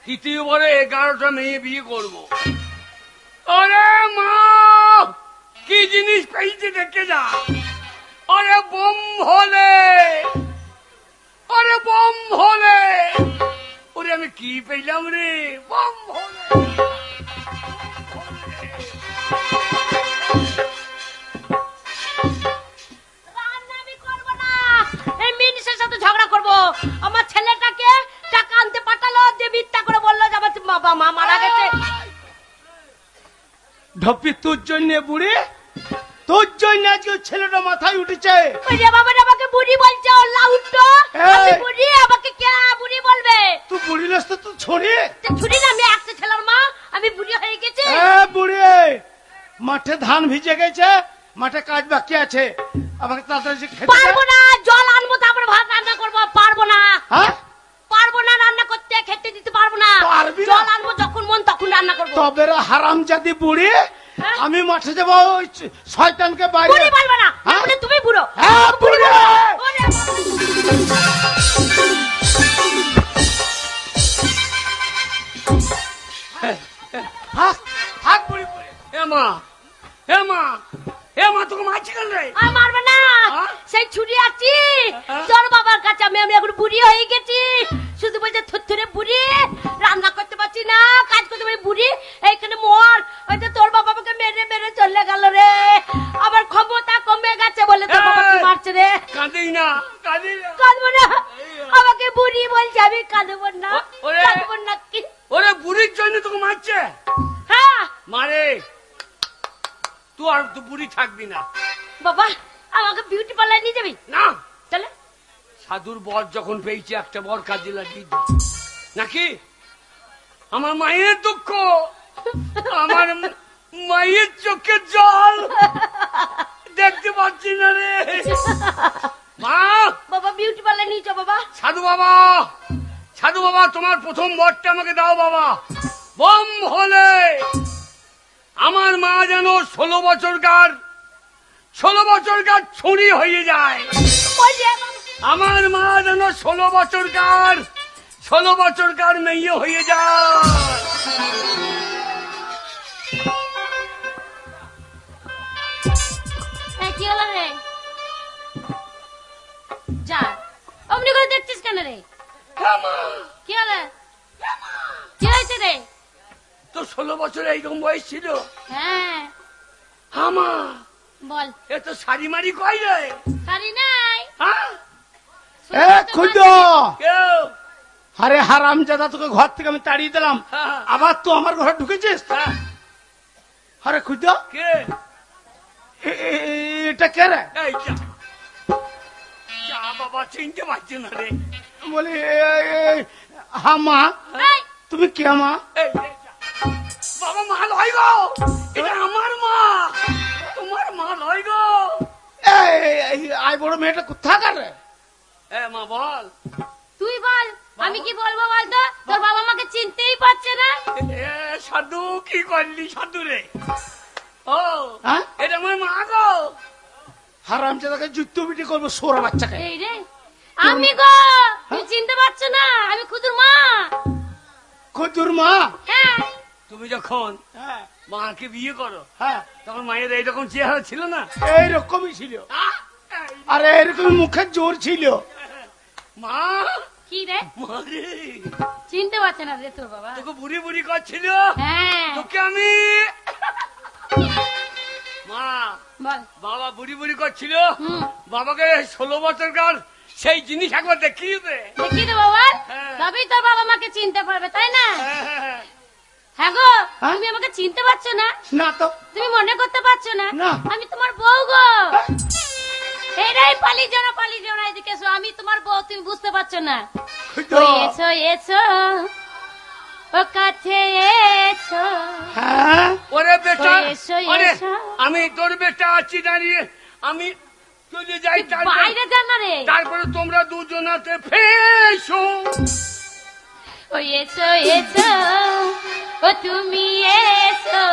তৃতীয়বারে 11টা মেয়ে বিয়ে করব। আরে মা, কি জিনিস পেয়েছি দেখে যা। আরে বোম হলে, আরে বোম হলে, ওরে আমি কি পেলাম রে, বোম হলে। রান্না আমি করবো না, এই মিনিসের সাথে ঝগড়া করবো। আমার ছেলেটাকে টাকা আনতে পাঠালো, দিয়ে মিথ্যা করে বললো যে আমার বাবা মা মারা গেছে। ঢপি তোর জন্য বুড়ি, তোর জন্য আজকে ছেলেটা মাথায় উঠেছে। ওই যে বাবা আমাকে বুড়ি বলছে, ও লাউটো আমি এই। বুড়ি, আমাকে কে বুড়ি বলবে? তুই বুড়ি নাস তো, তুই ছড়ি। তো ছুরি না, আমি একটা ছেলের মা, আমি বুড়ি হয়ে গেছি। বুড়ি, মাঠে ধান ভিজে গেছে, মাঠে কাজ বাকি আছে, আমাকে তাড়াতাড়ি খেতে দে। পারবো না, জল আনবো তারপর ভাত রান্না করবো। পারবো না, হ্যাঁ, পারবো না রান্না করতে, খেতে দিতে পারবো না। পারবি না? জল আনবো যখন মন তখন রান্না করবো। তবে রে হারামজাদি বুড়ি, হ্যাঁ? আমি মাঠে যাবো ওই শয়তানকে বাইরে। বুড়ি বলবো না, হ্যাঁ? তাহলে তুমি বুড়ো। হ্যাঁ, বুড়ি। ওরে থাক, থাক বুড়ি বুড়ি। হেমা, হেমা, হেমা, তোকে মারছি কেন রে? আর মারবে না, হ্যাঁ? সেই ছুরি আছি হ্যাঁ? তোর বাবার কাছে। আমি এখন বুড়ি হয়ে গেছি, শুধু বলছে থুরথুরে বুড়ি, রান্না করতে পারছি না, কাজ করতে পারি বুড়ি, এইখানে মর। ওই যে তোর বাবা আমাকে মেরে মেরে চলে গেল রে, আবার ক্ষমতা কমে গেছে বলে তোর বাবা কি মারছে রে। কাঁদিস না, কাঁদিস না। কাঁদবো না, আমাকে বুড়ি বলছে, আমি কাঁদবো না, ওরে। কাঁদবো না কি? ওরে বুড়ির জন্য তোকে মারছে। হ্যাঁ মারে, তুই আর তুই বুড়ি থাকবি না। বাবা, আমাকে বিউটি পার্লার নিয়ে যাবি? না, চলে সাধুর বর যখন পেয়েছি একটা বর কাজে লাগিয়ে দিই নাকি? আমার মায়ের দুঃখ, আমার মায়ের চোখের জল দেখতে পাচ্ছি না রে মা। বাবা বিউটি পার্লার নিয়ে যাও বাবা। সাধু বাবা, সাধু বাবা, তোমার প্রথম বরটা আমাকে দাও বাবা। বম হলে আমার মা যেন 16 বছরকার ছুরি হয়ে যায়। ওই যে বাবা, আমার মা যেন 16 বছরকার মেয়ে হয়ে যায়। এই কি হলো রে? যা, অমনি করে দেখছিস কেন রে? হ্যাঁ মা, কি হলো? কি হয়েছে রে? তো 16 বছর এইরকম বয়স ছিল। হ্যাঁ হামা, বল। এ তো শাড়ি মারি কই রে? শাড়ি নাই। হ্যাঁ, এ খুদ, কেউ? আরে হারামজাদা, তোকে ঘর থেকে আমি তাড়িয়ে দিলাম, হ্যাঁ। আবার তুই আমার ঘরে ঢুকেছিস। হ্যাঁ, আরে খুদ, কে? এটা কে রে? এই যা, যা বাবা, চিনতে পারছি না রে। বলি হ্যাঁ মা, এই, তুমি কে মা? এই যে, যা। বাবা, মা লয় গো, এটা আমার মা, তোমার মা লয় গো। আই বড় মেয়েটা কোথাকার রে? এ মা বল। তুই বল, আমি কি বলবো বলতো? তোর বাবা আমাকে চিনতেই পারছে না। এ সাধু, কি করলি সাধু রে? ও, হ্যাঁ? এটা আমার মা গো। হারামজাদাকে যুক্ত বিটি করবো সোরা বাচ্চাকে। এই রে, আমি গো, তুই চিনতে পারছো না? আমি খুদুর মা। খুদুর মা? হ্যাঁ তুমি যখন হ্যাঁ, মাকে বিয়ে করো হ্যাঁ, তখন মায়ের এইরকম চেহারা ছিল না? এইরকমই ছিল। আহ, এই আরে এরকম মুখের জোর ছিল। মা, কি রে? মা রে, চিনতে পারছে না রে তোর বাবা। তোকে বুড়ি বুড়ি করছিল, হ্যাঁ তোকে আমি মা, বল। বাবা বুড়ি বুড়ি করছিল, হুম, বাবাকে 16 বছরকার সেই জিনিস একবার দেখিয়ে দে। দেখি তো বাবা, হ্যাঁ। তবেই তোর বাবা মাকে চিনতে পারবে, তাই না? হ্যাঁ, হ্যাঁ গো, হ্যাঁ? তুমি আমাকে চিনতে পারছো না? না তো। তুমি মনে করতে পারছো না? না। আমি তোমার বউ গো। এরাই পালি জনা এদিকে এসো, আমি তোমার বউ, তুমি বুঝতে পারছো না? খুদো, ওই এসো এসো, ও ও কাছে এসো। হ্যাঁ ওরে বেটা, এসো, ওরে এসো। আমি তোর বেটা আছি দাঁড়িয়ে, আমি চলে যাই, বাইরে যান না রে। তারপরে তোমরা দুজনাতে ফেসো। ও এসো এসো, ও তুমি এসো,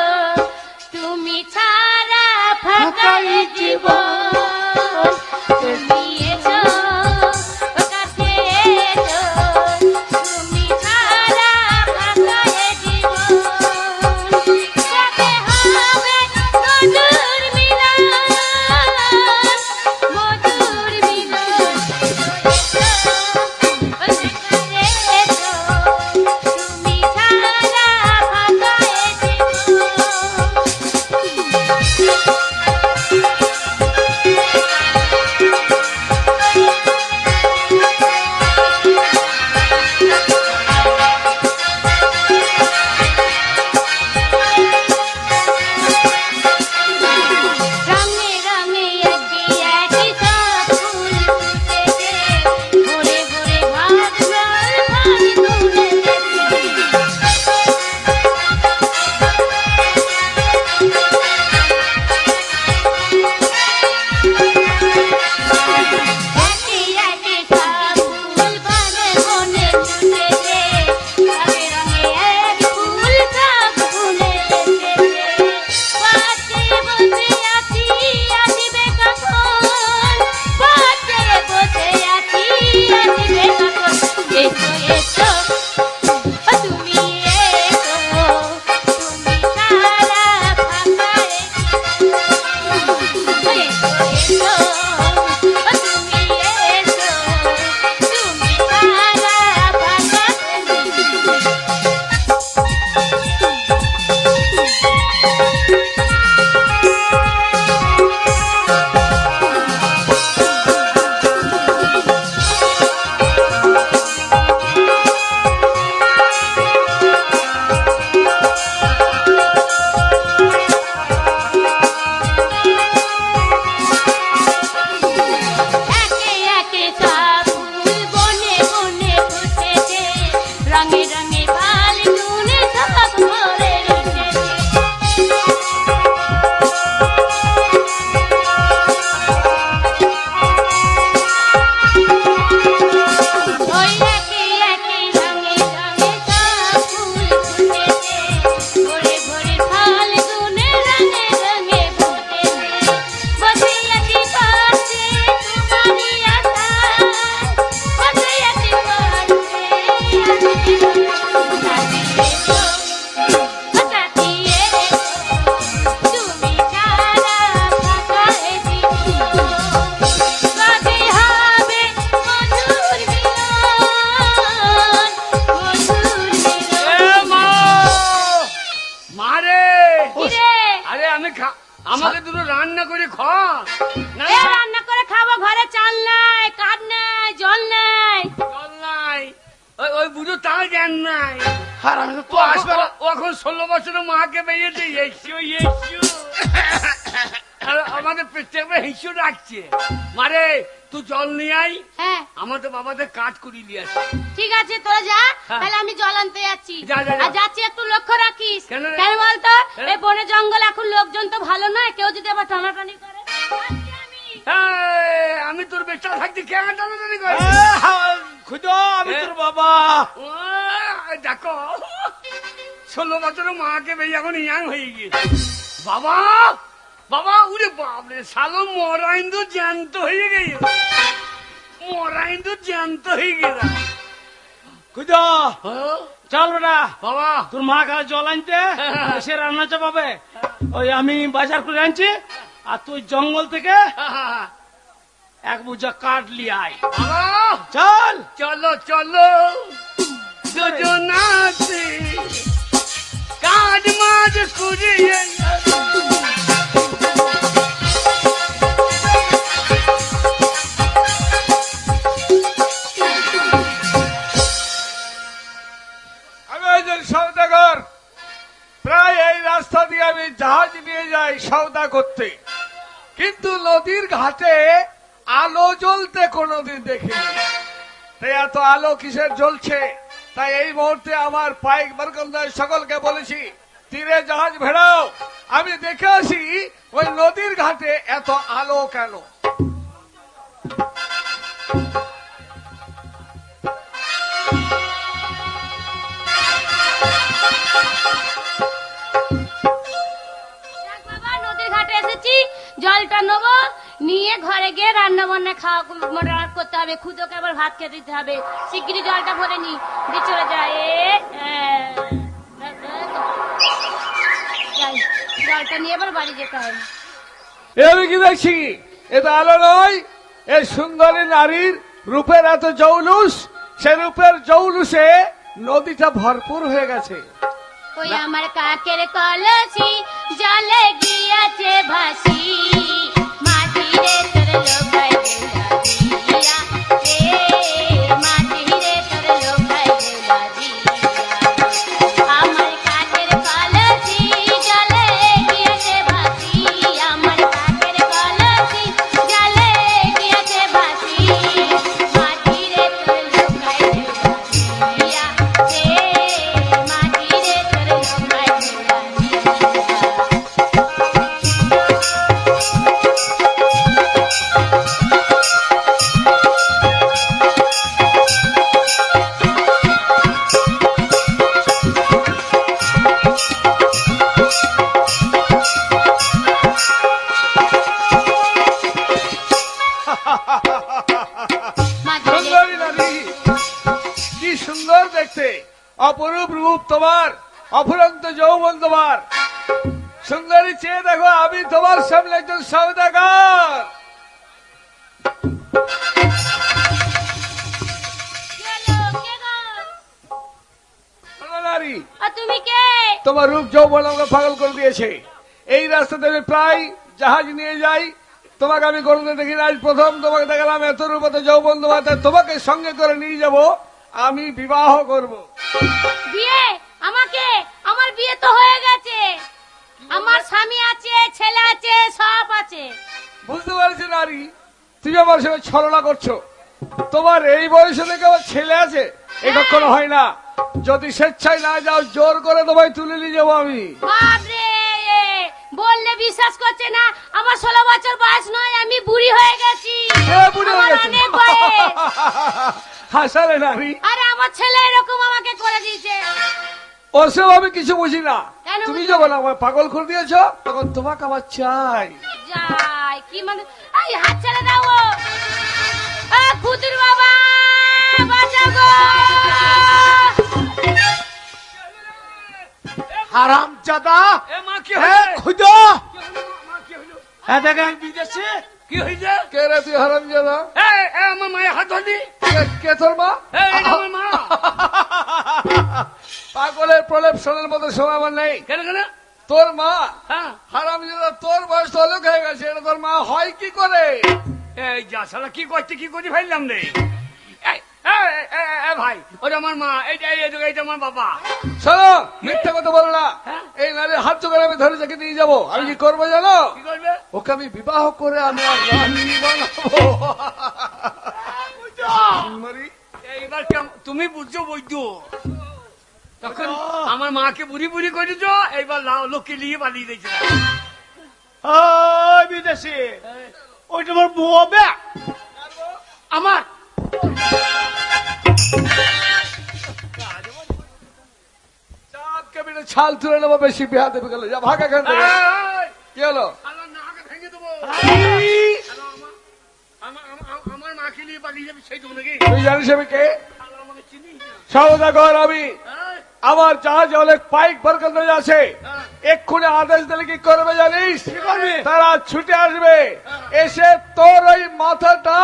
তুমি ছাড়া ফাঁকাই জীবন। তুমি এসো, ও কাছে এসো, তুমি ছাড়া ফাঁকাই জীবন। কবে হবে মধুর মিলন, মধুর মিলন। ও কাছে এসো, তুমি ছাড়া ফাঁকাই রঙে রঙে একই একই সব ফুল ফুটেছে, ভরে ভরে ভাত জল ফাল্গুনে একই একই সব ফুল ভাবে বনে ফুটেছে, রঙে রঙে এক ফুল সব ফুলে এসেছে। পাশে বসে আছি, আসিবে কখন, পাশে বসে আছি, আসিবে কখন। এসো এসো, ও তুমি এসো, তুমি ছাড়া ফাঁকায় এসো এসো, ও তুমি এসো, তুমি ছাড়া ফাঁকায় একে একে সব ফুল বনে বনে ফুটেছে, রঙে রঙে ফাল্গুনে সব ভরে উঠেছে। ওই একে একে রঙে রঙে সব ফুল ফুটেছে, ভরে ভরে ফাল্গুনে রঙে রঙে ফুটেছে। বসে আছি পাশে তোমারই আশায়, বসে আছি পাশে সাথী এসো, সাথী এসো, তুমি ছাড়া ফাঁকায় জীবন। কবে হবে মধুর মিলন, মধুর মিলন। মারে কিরে? আরে আমাকে দুটো রান্না করে খা না, এ রান্না করে খাবো, ঘরে চাল নাই, কাঠ নাই, জল নাই। জল নাই, ওই বুঝো তার জ্ঞান নাই। আর আমি তো ও আসবে না, ও এখন 16 বছরের মাকে বেরিয়েছে, এসো এসো। আর আমাদের পেটে হিসু রাখছে। মারে তুই জল নিয়ে আই, হ্যাঁ আমাদের বাবাদের কাজ করিয়ে নিয়ে আসে। ঠিক আছে, তোরা যা, হ্যাঁ। তাহলে আমি জল আনতে যাচ্ছি। যা, যা, যা। আর যাচ্ছি, একটু লক্ষ্য রাখিস। কেন রে? কেন বলতো, কেন? এই বনে জঙ্গল এখন লোকজন তো ভালো নয়, কেউ যদি আবার টানাটানি করে। যাচ্ছি আমি। আমি তোর বেটা থাকতে কেন টানাটানি করে? খুদো, আমি তোর বাবা। ও, দেখো 16 বছরের মাকে বেরিয়ে এখন ইয়াং হয়ে গিয়েছে। বাবা বাবা, উরে বাপরে, সালো মরাইন্দু জ্যান্ত হয়ে গেছে, মরাইন্দু জ্যান্ত হয়ে গেছে। খুদো, হ্যাঁ? চল বেটা, বাবা তোর মা কাছে জল আনতে, সে রান্না চাপাবে। ওই আমি বাজার করে আনছি, আর তুই জঙ্গল থেকে এক বুঝা কাঠ লিয়ে আয়। বাবা চল। চলো চলো দুজনাতে কাজ মাঝ করিয়ে। আমি একজন সওদাগর, প্রায় এই রাস্তা দিয়ে আমি জাহাজ নিয়ে যাই সওদা করতে, কিন্তু নদীর ঘাটে আলো জ্বলতে কোনোদিন দেখিনি। তাই এত আলো কিসের জ্বলছে তাই এই মুহূর্তে আমার পাইক বারকন্দার সকলকে বলেছি তীরে জাহাজ ভেড়াও, আমি দেখে আসি ওই নদীর ঘাটে এত আলো কেন। বাবা নদীর ঘাটে এসেছি, জলটা নেবো, নিয়ে ঘরে গিয়ে রান্না বান্না খাওয়া করতে হবে, খুদোকে আবার ভাত খেতে দিতে হবে। শিগগিরই জলটা ভরে নি, দিয়ে চলে যায়। জলটা নিয়ে আবার বাড়ি যেতে হবে। আমি কি দেখছি এটা আলো নয়, এই সুন্দরী নারীর রূপের এত জৌলুস, সে রূপের জৌলুসে নদীটা ভরপুর হয়ে গেছে। ওই আমার কাকের কলসি জলে গিয়েছে ভাসি, মাটিরে তোর লোকাই গেলা দিয়া, মাটিরে তোর লোকাই গেলা দিয়া। আমার কাকের কলসি জলে গিয়েছে ভাসি, আমার কাকের কলসি জলে গিয়েছে ভাসি, মাটিরে তোর লোকাই গেলা দিয়া, মাটিরে তোর লোকাই গেলা দিয়া। সুন্দরী নারী, কি সুন্দর দেখতে, অপরূপ রূপ তোমার, অফুরন্ত যৌবন তোমার। সুন্দরী চেয়ে দেখো, আমি তোমার সামনে একজন সওদাগর। শোনো নারী, আর তুমি কে? তোমার রূপ যৌবন আমাকে পাগল করে দিয়েছে। এই রাস্তাতে আমি প্রায় জাহাজ নিয়ে যাই, তোমাকে আমি গরুতে দেখি না, আজ প্রথম তোমাকে দেখালাম, এত রূপ এত যৌবন তোমার, তাই তোমাকে সঙ্গে করে নিয়ে যাব, আমি বিবাহ করব। বিয়ে? আমাকে? আমার বিয়ে তো হয়ে গেছে, আমার স্বামী আছে, ছেলে আছে, সব আছে। বুঝতে পারছি নারী, তুমি আমার সঙ্গে ছলনা করছো। তোমার এই বয়সে থেকে আমার ছেলে আছে, এই কখনো হয় না। যদি স্বেচ্ছায় না যাও, জোর করে তোমায় তুলে নিয়ে যাবো আমি। বাপরে, বললে বিশ্বাস করছে না, আমার 16 বছর বয়স নয়, আমি বুড়ি হয়ে গেছি। বুড়ি আমার হয়ে গেছে অনেক বয়স। হাসালে নারী, আরে আমার ছেলে এরকম আমাকে করে দিয়েছে। ওসব আমি কিছু বুঝি না। কেন তুমি বুঝি যখন আমার পাগল করে দিয়েছ, তখন তোমাকে আমার চাই। যাই কি মানে, এই হাত ছেড়ে দাও। খুদির বাবা বাঁচাও গো। হারাম জাদা, এ মা কি হ্যাঁ হয়েছে? খুদো, মা কি হইলো? হ্যাঁ দেখেন বিদেশে কি হয়েছে? কে রে তুই হারাম জাদা? আমার মায়ের হাত ধরি। কে তোর মা? এটা আমার মা। পাগলের প্রলেপ শোনার মতো সময় আমার নেই। কেন কেন? তোর মা হ্যাঁ, হারাম জাদা, তোর বয়স তো অনেক হয়ে গেছে, এটা তোর মা হয় কি করে? এই যা শালা কি করতে কি করে ফেললাম রে। ভাই, ওটা আমার মা, এইটা আমার বাবা। শোনো, মিথ্যা কথা বলো না। হ্যাঁ? এই নারীর হাত জোগাড় আমি ধরে যাকে নিয়ে যাবো। আমি কি করবো জানো? কি করবে? ওকে আমি বিবাহ করে আমি আর রানী বানাবো। সুন্দরী, এইবার তুমি বুঝছো বৈদ্য, তখন আমার মাকে বুড়ি বুড়ি করেছ, এইবার লোককে নিয়ে পালিয়ে দিয়েছে। ওই বিদেশে, ওই তোমার বউ বে আমার চাঁদ কেবিনে ছাল তুলে নেবো, বেশি বিহা দেবে গেল। যা ভাগ এখান থেকে। কি হলো? আমার নাকে ভেঙে দেবো। আমার মাকে নিয়ে পালিয়ে যাবে সেই জন্য নাকি? তুই জানিস আমি কে? আমাকে চিনিস না? সওদাগর আমি। হ্যাঁ, আমার জাহাজে অনেক পাইক বরকন্দ আছে। এক্ষুনি আদেশ দিলে কি করবে জানিস? তারা ছুটে আসবে, এসে তোর ওই মাথাটা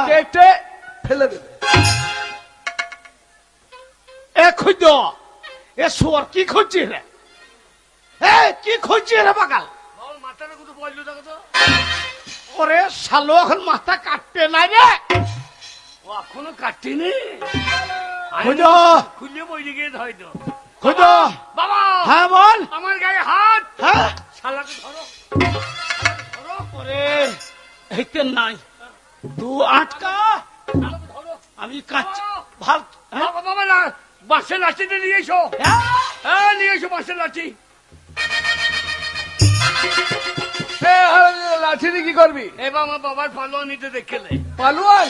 কেটে ফেলে দেবে। এ খুদো, এ শুয়ার কি খুঁজছিস রে? কি খুঁজছিস রে পাকাল? বাবা মাথাটা কোথাও বললো দেখো তো। ওরে শালো, এখন মাথা কাটতে নাই রে। ও এখনো কাটেনি। খুদো, খুলে বইলে গিয়ে হয়তো। খুদো, বাবা, হ্যাঁ বল। আমার গায়ে হাত। হ্যাঁ, শালাকে ধরো। ধরো, ওরে এইতে নাই, তুই আটকা, শালাকে ধরো। আমি কাঁচ ভাল। হ্যাঁ? বাবা বাবা না, বাঁশের লাঠিটা নিয়ে এসো। হ্যাঁ নিয়ে এসো বাঁশের লাঠি। লাঠি দিয়ে কি করবি? এবার আমার বাবার পালোয়ান নিতে দেখলে। পালোয়ান?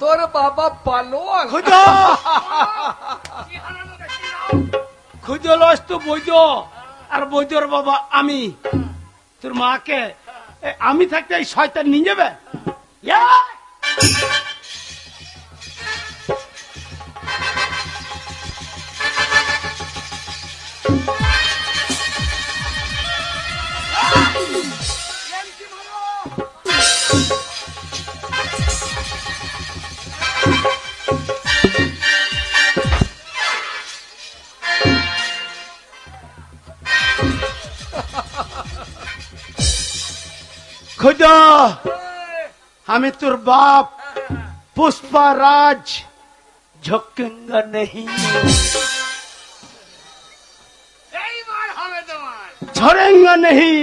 তোর বাবা পালোয়ান? খুঁজো লস তো বৈদ্য, আর বৈদ্যর বাবা আমি। তোর মাকে আমি থাকতে এই শয়তান নিয়ে যাবে? খুদা আমি তোর বাপ पुष्पराज झुकेंगा नहीं, এইবার হবে তোমার। झड़ेंगा नहीं।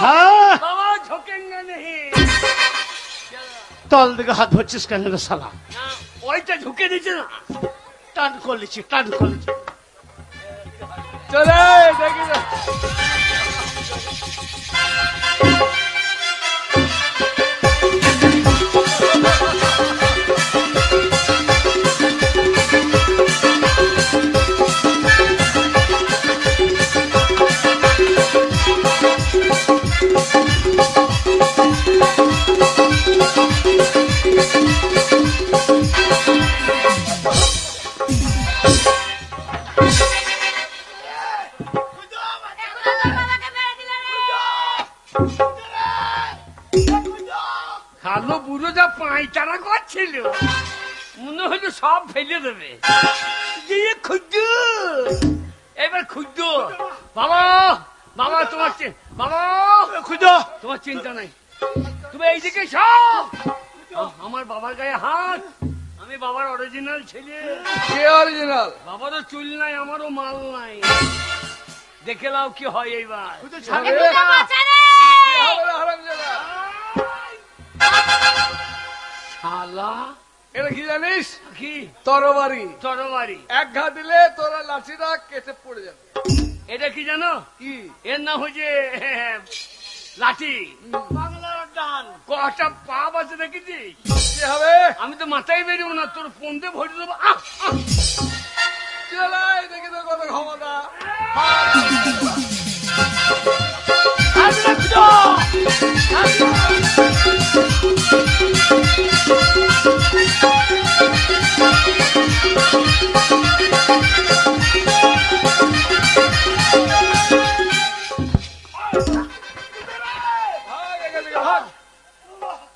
हाँ বাবা ঝোঁকেঙ্গা নেই। तल दिखे हाथ भरছিস কেন রে শালা? না, ওইটা ঝুঁকে দিচ্ছে না। টান করলিছি, টান করলিছি। চলে দেখি না। খালো বুড়ো যা পাঁচটারা করছিল মনে হলো সব ফেলে দেবে। দিয়ে খুঁজো এবার খুঁজো। বাবা বাবা তোমার বাবা খুঁজো তোমার চিন্তা নাই, তুমি এইদিকে সব। আমার বাবার গায়ে হাত, আমি বাবার অরিজিনাল ছেলে। কে অরিজিনাল? বাবারও চুল নাই, আমারও মাল নাই। দেখে নাও কি হয় এইবার। শালা এটা কি জানিস? কি তরবারি। তরবারি। এক ঘা দিলে তোরা লাঠিটা কেটে পড়ে যাবে। এটা কি জানো? কি? এর নাম হচ্ছে লাঠি। বাংলার ডান। কটা পাপ আছে দেখেছিস? কি হবে? আমি তো মাথায় বেরিয়েও না, তোর পন্দে ভরে দেবো। চলাই দেখি তোর কত ক্ষমতা।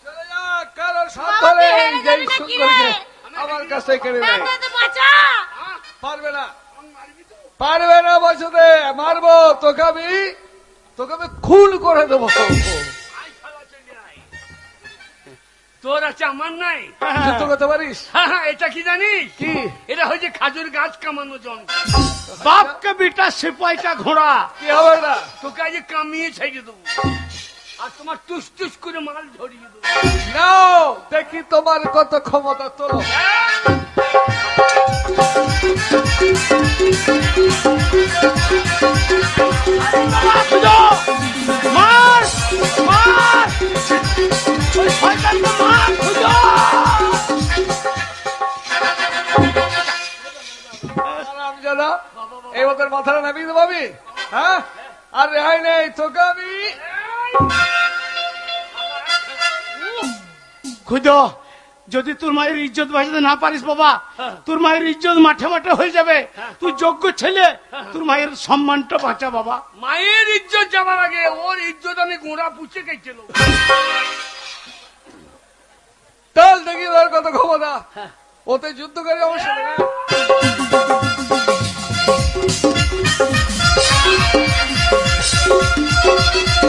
চলে যা, কারোর সাধ্য নেই যে সুন্দরকে আমার কাছে কেড়ে নেয়। পারবে না, পারবে না বছরে মারবো তোকে আমি খুন করে দেবো। তোর আছে আমার নাই। যুদ্ধ করতে পারিস? এটা কি জানিস? কি? এটা হচ্ছে খাজুর গাছ কামানো যন্ত্র। बाप के बेटा सिपाही का घोड़ा। কি হবে না? তোকে আজ কামিয়ে ছেড়ে দেবো, আর তোমার টুস টুস করে মাল ধরিয়ে দেবো। নাও দেখি তোমার কত ক্ষমতা। তোলো। मार मार ओए शयतान को मार खुदा। আরামজাদা, এই ওদের মাথাটা নামিয়ে দেবো আমি? হ্যাঁ, আর রেহাই নেই তোকে আমি। খুদা যদি তোর মায়ের ইজ্জত বাঁচাতে না পারিস বাবা, তোর মায়ের ইজ্জত মাঠে মাঠে হয়ে যাবে। তুই যোগ্য ছেলে, তোর মায়ের সম্মানটা বাঁচা বাবা। মায়ের ইজ্জত যাবার আগে ওর ইজ্জত আমি গোড়া পুছে গেছিল। চল দেখি তোর কত ক্ষমতা। ওতে যুদ্ধ করে অবশ্য নেই।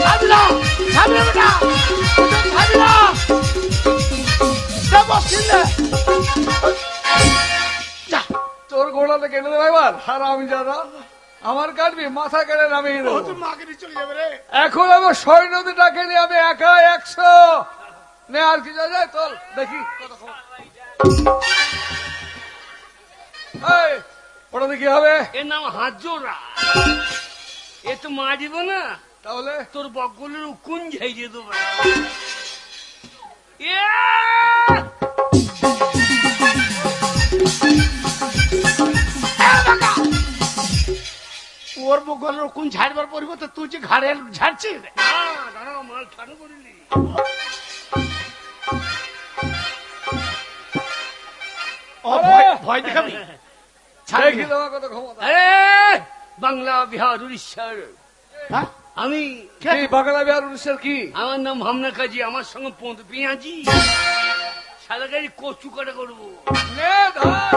ছাড়বিনা, ছাড়বিনা বেটা, ছাড়বিনা। যা বসিন দে। যা। তোর ঘোড়াতে কেটে দেবো এবার। হারামজাদা, আমার কাটবি, মাথা কেটে নামিয়ে ও দেবো। তোর মাকে নিয়ে চলে যাবে রে। এখন আমার সৈন্যদেরটাকে নিয়ে আমি একা 100 নে। আর কি যায় তোর দেখি কত ক্ষমতা। এই, ওটাতে কি হবে? এর নাম হাজরা। এ তো মারিব না, তাহলে তোর বকগুলোর উকুন ঝেড়ে দেবো। ওর বগলের কোন ঝাড়বার পরিবর্তে তুই যে ঘাড়ে ঝাড়ছিস? দাঁড়াও, মাল ঠাড়ো করিলি। ভয় দেখাবি? দেখি তোমার কত ক্ষমতা। আরে বাংলা, বিহার, উড়িষ্যার হ্যাঁ? আমি। কি বাংলা বিহার উড়িষ্যার কি? আমার নাম হামনা কাজী, আমার সঙ্গে পদ পেঁয়াজি সারা গাড়ি কচু কাটা করবো। নে ধর।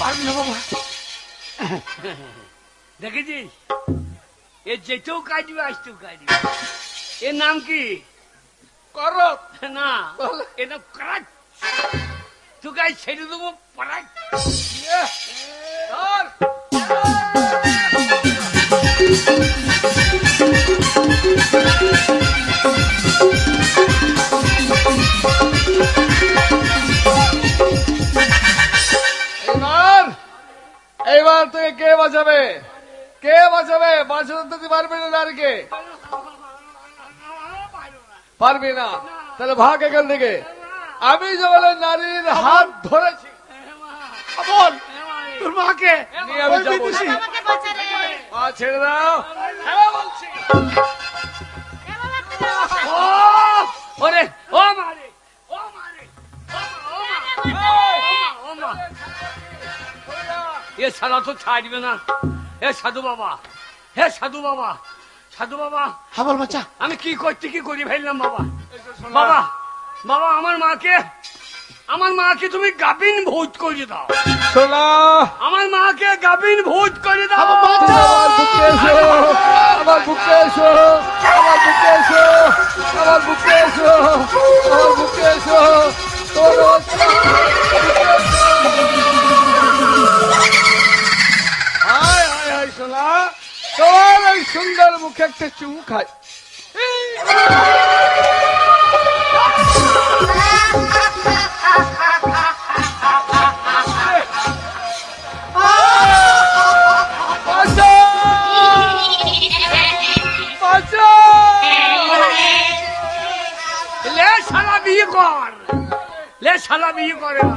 পারবি না বাবা। দেখেছিস, এ যেতেও কাটবে, আসতেও কাটবে। এর নাম কি? করত। না, এর নাম করাট। তুই গাছ ছেড়ে দেবো, পরাট। নে, ধর। এইবার থেকে কে বাঁচাবে? কে বাঁচাবে? বাঁচাতে তুই পারবি না নারীকে? পারবি না? তাহলে ভাগ এখান থেকে। আমি যখন নারীর হাত ধরেছি, বল তোর মাকে নিয়ে আমি যাবো। বিদেশি। আমাকে বাঁচা রে। মা ছেড়ে দাও। হ্যাঁ বলছি। ও ওরে, ও মারে, ও মারে, ও মা। এ সারা তো ছাড়বে না। হে সাধু বাবা, হে সাধু বাবা, সাধু বাবা, হ্যাঁ বল বাচ্চা। আমি কি করতে কি করি ফেললাম বাবা। বাবা, বাবা, আমার মাকে তুমি গাবিন ভোজ করে দাও। সোনা, আমার মাকে গাবিন ভোজ করে দাও। আমার বুকে এসো, আমার বুকে এসো, আমার বুকে এসো, আমার বুকে এসো, আমার বুকে এসো। তোর হায় হায় হায় সোনা, তোমার ওই সুন্দর মুখে একটা চুমু খাই। লে শালা বিয়ে কর, লে শালা বিয়ে করে না।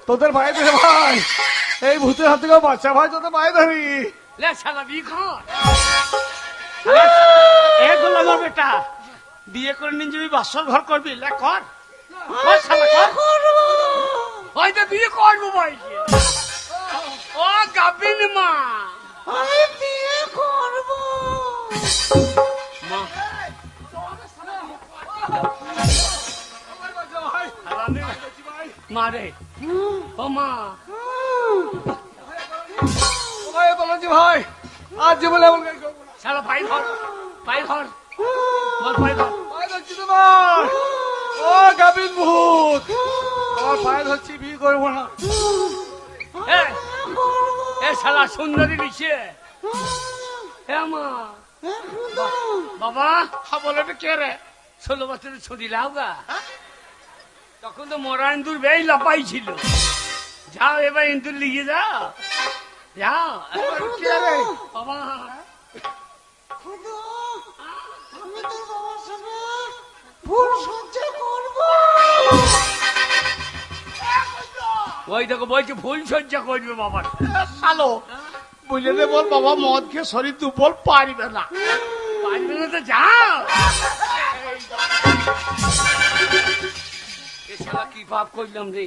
তোদের ভাই রে ভাই, এই ভূতের হাত থেকে বাচ্চা ভাই, তোদের ভাই ধরি। লে শালা বিয়ে কর। এ গোলা আমার বেটা, বিয়ে করে নিন যাবি, বাসর ঘর করবি, লে কর। কর শালা, কর। হয়তো বিয়ে করবো বলছে। ও গাবিন মা, আমি বিয়ে করবো। মা মারে, ও মা। ভাই বলছি ভাই, আজ জীবনে এমন কাজ করবো না। শালা পাই ধর, পাই ধর, বল পাই ধর। পায়ে ধরছি তোমার, ও গাবিন ভূত, আমার পায়ে ধরছি, বিয়ে করবো না। এ শালা সুন্দরী নিচে। হে মা, বাবা, হ্যাঁ বলে কে রে? 16 বছরের ছুটি লাও গা। তখন তো মরা ইন্দুর বেই লাপাই ছিল। যাও এবার ইন্দুর লিখে যাও, যাও। কে রে? বাবা, আমি তোর বাবার সাথে ভুল সহ্য করবো। ওই দেখো বলছে ফুল সজ্জা করবে বাবা। শালো বুঝে দে, বল বাবা মদ খেয়ে শরীর দুর্বল, পারবে না। পারবে না তো যাও। এ শালা কি পাপ করলাম রে।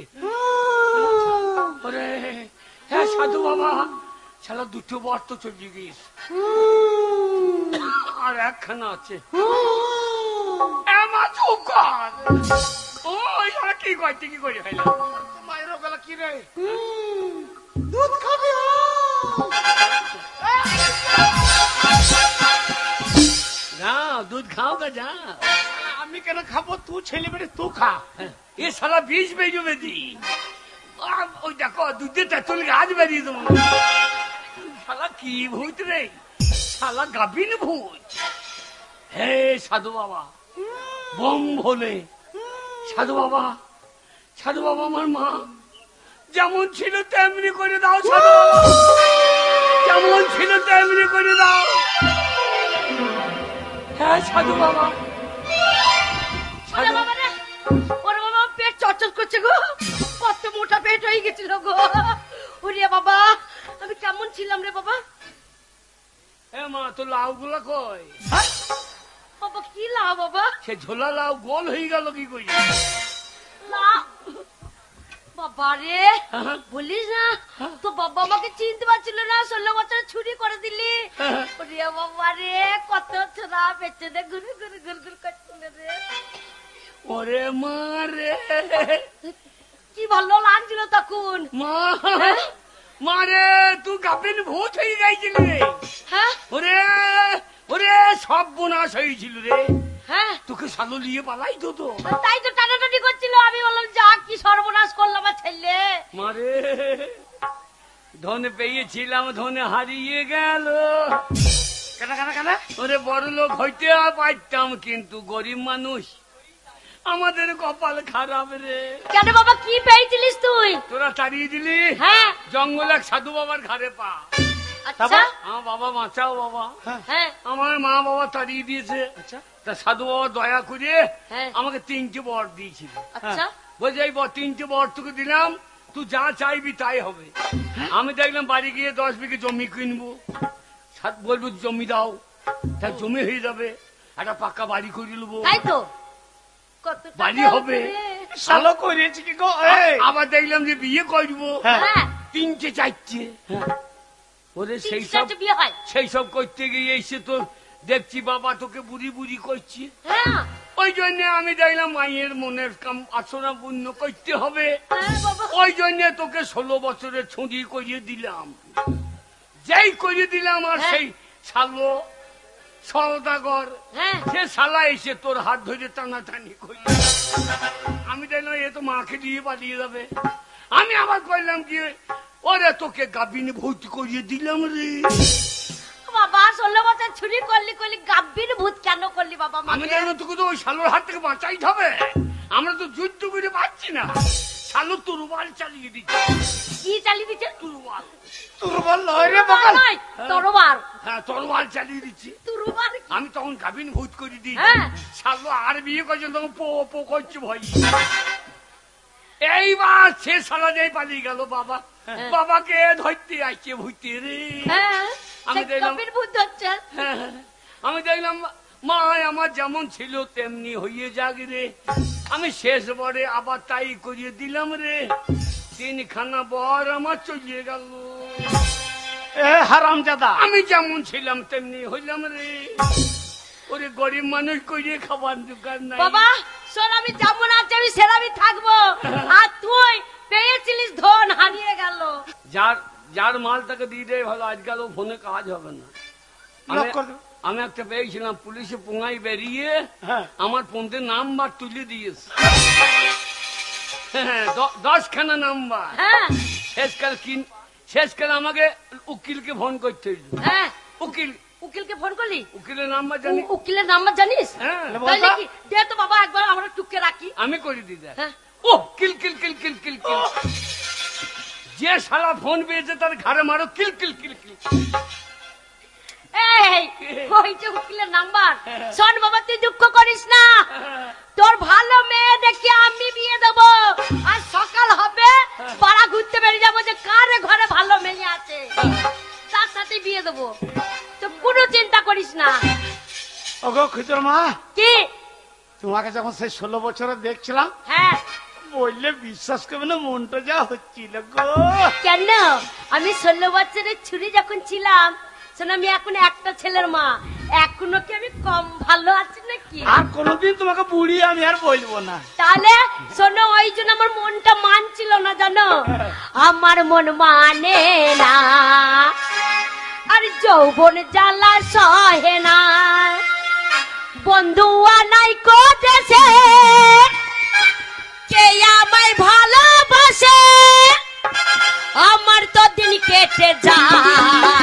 ওরে হ্যাঁ সাধু বাবা, শালা দুটো বর তো চলে গিয়েছ, আর একখানা আছে। কি করতে কি করে ফেলা মায়ের বেলা কি রে, দুধ খাবি? না দুধ খাও গা যা। আমি কেন খাবো, তুই ছেলে বেড়ে তুই খা। এ শালা বিষ বেজবে দি। ওই দেখো দুধে তেঁতুল গাছ বেরিয়ে দেবো। শালা কি ভূত রে, শালা গাভিন ভূত। হে সাধু বাবা বম ভোলে, সাধু বাবা, সাধু বাবা আমার মা যেমন ছিল তেমনি করে দাও, সাধু বাবা যেমন ছিল তেমনি করে দাও। হ্যাঁ সাধু বাবা। ওরে বাবা রে, ওরে বাবা পেট চটচট করছে গো, কত মোটা পেট হয়ে গেছিল গো। ওরে বাবা আমি কেমন ছিলাম রে বাবা। এ মা তো লাউ গুলা কই? বাবা কি লাও বাবা? সে ঝোলা লাউ গোল হয়ে গেল কি করি? লাও বাবা রে, বলিস না তো বাবা আমাকে চিনতে পারছিল না, 16 বছরে ছুরি করে দিলি। ওরে বাবা রে, কত ছোড়া পেটে দে ঘুরে ঘুরে ঘুরে ঘুরে করছিল রে। ওরে মা রে, কি ভালো লাগছিল তখন। মা মা রে, তুই গাভিন ভূত হয়ে গেছিল রে। হ্যাঁ ওরে ওরে সব বোনাশ হয়েছিল রে। হ্যাঁ তোকে সালো নিয়ে পালাই তো তো। তাই তো টানাটানি করছিল, আমি বললাম যা কি সর্বনাশ করলাম আমার ছেলে। মারে ধন পেয়েছিলাম, ধনে হারিয়ে গেল। কেন কেন কেন? ওরে বড় লোক হইতে পারতাম, কিন্তু গরিব মানুষ, আমাদের কপাল খারাপ রে। কেন বাবা কি পেয়েছিলিস তুই? তোরা তাড়িয়ে দিলি হ্যাঁ জঙ্গল এক সাধু বাবার ঘাড়ে পা। আচ্ছা আমার বাবা বাঁচাও বাবা, হ্যাঁ আমার মা বাবা তাড়িয়ে দিয়েছে। আচ্ছা তা সাধু বাবা দয়া করে হ্যাঁ আমাকে 3টে বর দিয়েছিল। আচ্ছা বলছে এই 3টে বর তোকে দিলাম, তুই যা চাইবি তাই হবে। আমি দেখলাম বাড়ি গিয়ে 10 বিঘে জমি কিনবো, বলবো জমি দাও, তা জমি হয়ে যাবে, একটা পাক্কা বাড়ি করে নেবো, তাই তো কত টাকা বাড়ি হবে। শালো করেছি কি গো? আবার দেখলাম যে বিয়ে করবো, হ্যাঁ 3টে 4টে। ওরে সেই সব তিনটে বিয়ে হয়। সেই সব করতে গিয়ে এসে তো দেখছি বাবা তোকে বুড়ি বুড়ি করছি। হ্যাঁ ওই জন্য আমি দেখলাম মায়ের মনের কাম আসনা পূর্ণ করতে হবে, হ্যাঁ বাবা ওই জন্য তোকে 16 বছরের ছুঁড়ি করিয়ে দিলাম। যেই করিয়ে দিলাম আর হ্যাঁ। সেই শালো সওদাগর হ্যাঁ সে শালা এসে তোর হাত ধরে টানাটানি করল। আমি দেখলাম এ তো মাকে দিয়ে পালিয়ে যাবে। আমি আবার কইলাম কি, ওরে তোকে গাভিন ভর্তি করিয়ে দিলাম রে। বাবা 16 বছর ছুরি করলি করলি, গাভীর ভূত কেন করলি বাবা? আমি আমাকে দেখলাম তোকে তো ওই শালোর হাত থেকে বাঁচাইতে হবে, আমরা তো যুদ্ধ করে পাচ্ছি না। শালো তুরবাল চালিয়ে দিচ্ছে। কি চালিয়ে দিচ্ছে? তুরবাল, দুর্বল নয় রে বকাল। নয়, তরবার। হ্যাঁ তরবাল চালিয়ে দিচ্ছি। তরবার কি? আমি তখন গাভিন ভূত করে দিই। হ্যাঁ। শালো আর বিয়ে করছে তখন পো পো করছে ভয়। এইবার সে শালা যাই পালিয়ে গেল বাবা, বাবাকে ধরতে আসছে ভূতে রে। হ্যাঁ আমি সে দেখলাম গাভীর ভূত হচ্ছে। হ্যাঁ, আমি দেখলাম মা আমার যেমন ছিল তেমনি হইয়ে যাক রে। আমি শেষ বরে আবার তাই করিয়ে দিলাম রে। 3খানা বর আমার চলিয়ে গেল। এ হারামজাদা, আমি যেমন ছিলাম তেমনি হইলাম রে। ওরে গরিব মানুষ করিয়ে খাবার দোকান নাই। বাবা শোন, আমি যেমন আছি আমি সেরামি থাকবো, আর তুই পেয়েছিলিস ধন হারিয়ে গেল। যার যার মাল তাকে দিয়ে দেয় ভালো, আজকাল ফোনে কাজ হবে না। লক করে দেবো। আমি একটা পেয়েছিলাম, পুলিশে পোঙাই বেরিয়ে হ্যাঁ আমার ফোনতে নাম্বার তুলে দিয়েছে। 10খানা নাম্বার। হ্যাঁ শেষকালে আমাকে উকিলকে ফোন করতে হইল। হ্যাঁ উকিলকে ফোন করলি? উকিলের নাম্বার জানি। উকিলের নাম্বার জানিস? হ্যাঁ তাহলে কি দে তো বাবা, একবার আমরা টুকে রাখি। আমি করে দিই। হ্যাঁ ও কিল কিল কিল কিল কিল কিল, যে শালা ফোন পেয়েছে তার ঘাড়ে মারো কিল কিল কিল কিল। এই ওই যে উকিলের নাম্বার। শোন বাবা, তুই দুঃখ করিস না, তোর ভালো মেয়ে দেখে আমি বিয়ে দেবো। আর সকাল হবে পাড়া খুদর মা, কি? তোমাকে যখন সেই 16 বছরে দেখছিলাম, হ্যাঁ, বললে বিশ্বাস করবে না, মনটা যা হচ্ছিল গো। কেন? আমি 16 বছরের ছুরি যখন ছিলাম, শোনো, আমি এখন একটা ছেলের মা, এখনো কি আমি কম ভালো আছি নাকি? আর কোনোদিন তোমাকে বুড়ি আমি আর বলবো না। তাহলে শোনো, ওই জন্য আমার মনটা মানছিল না, জানো, আমার মন মানে না, আর যৌবন জ্বালা সহে না, বন্ধু আনাই কোদেশে, কে আমায় ভালোবাসে, আমার তো দিন কেটে যায়।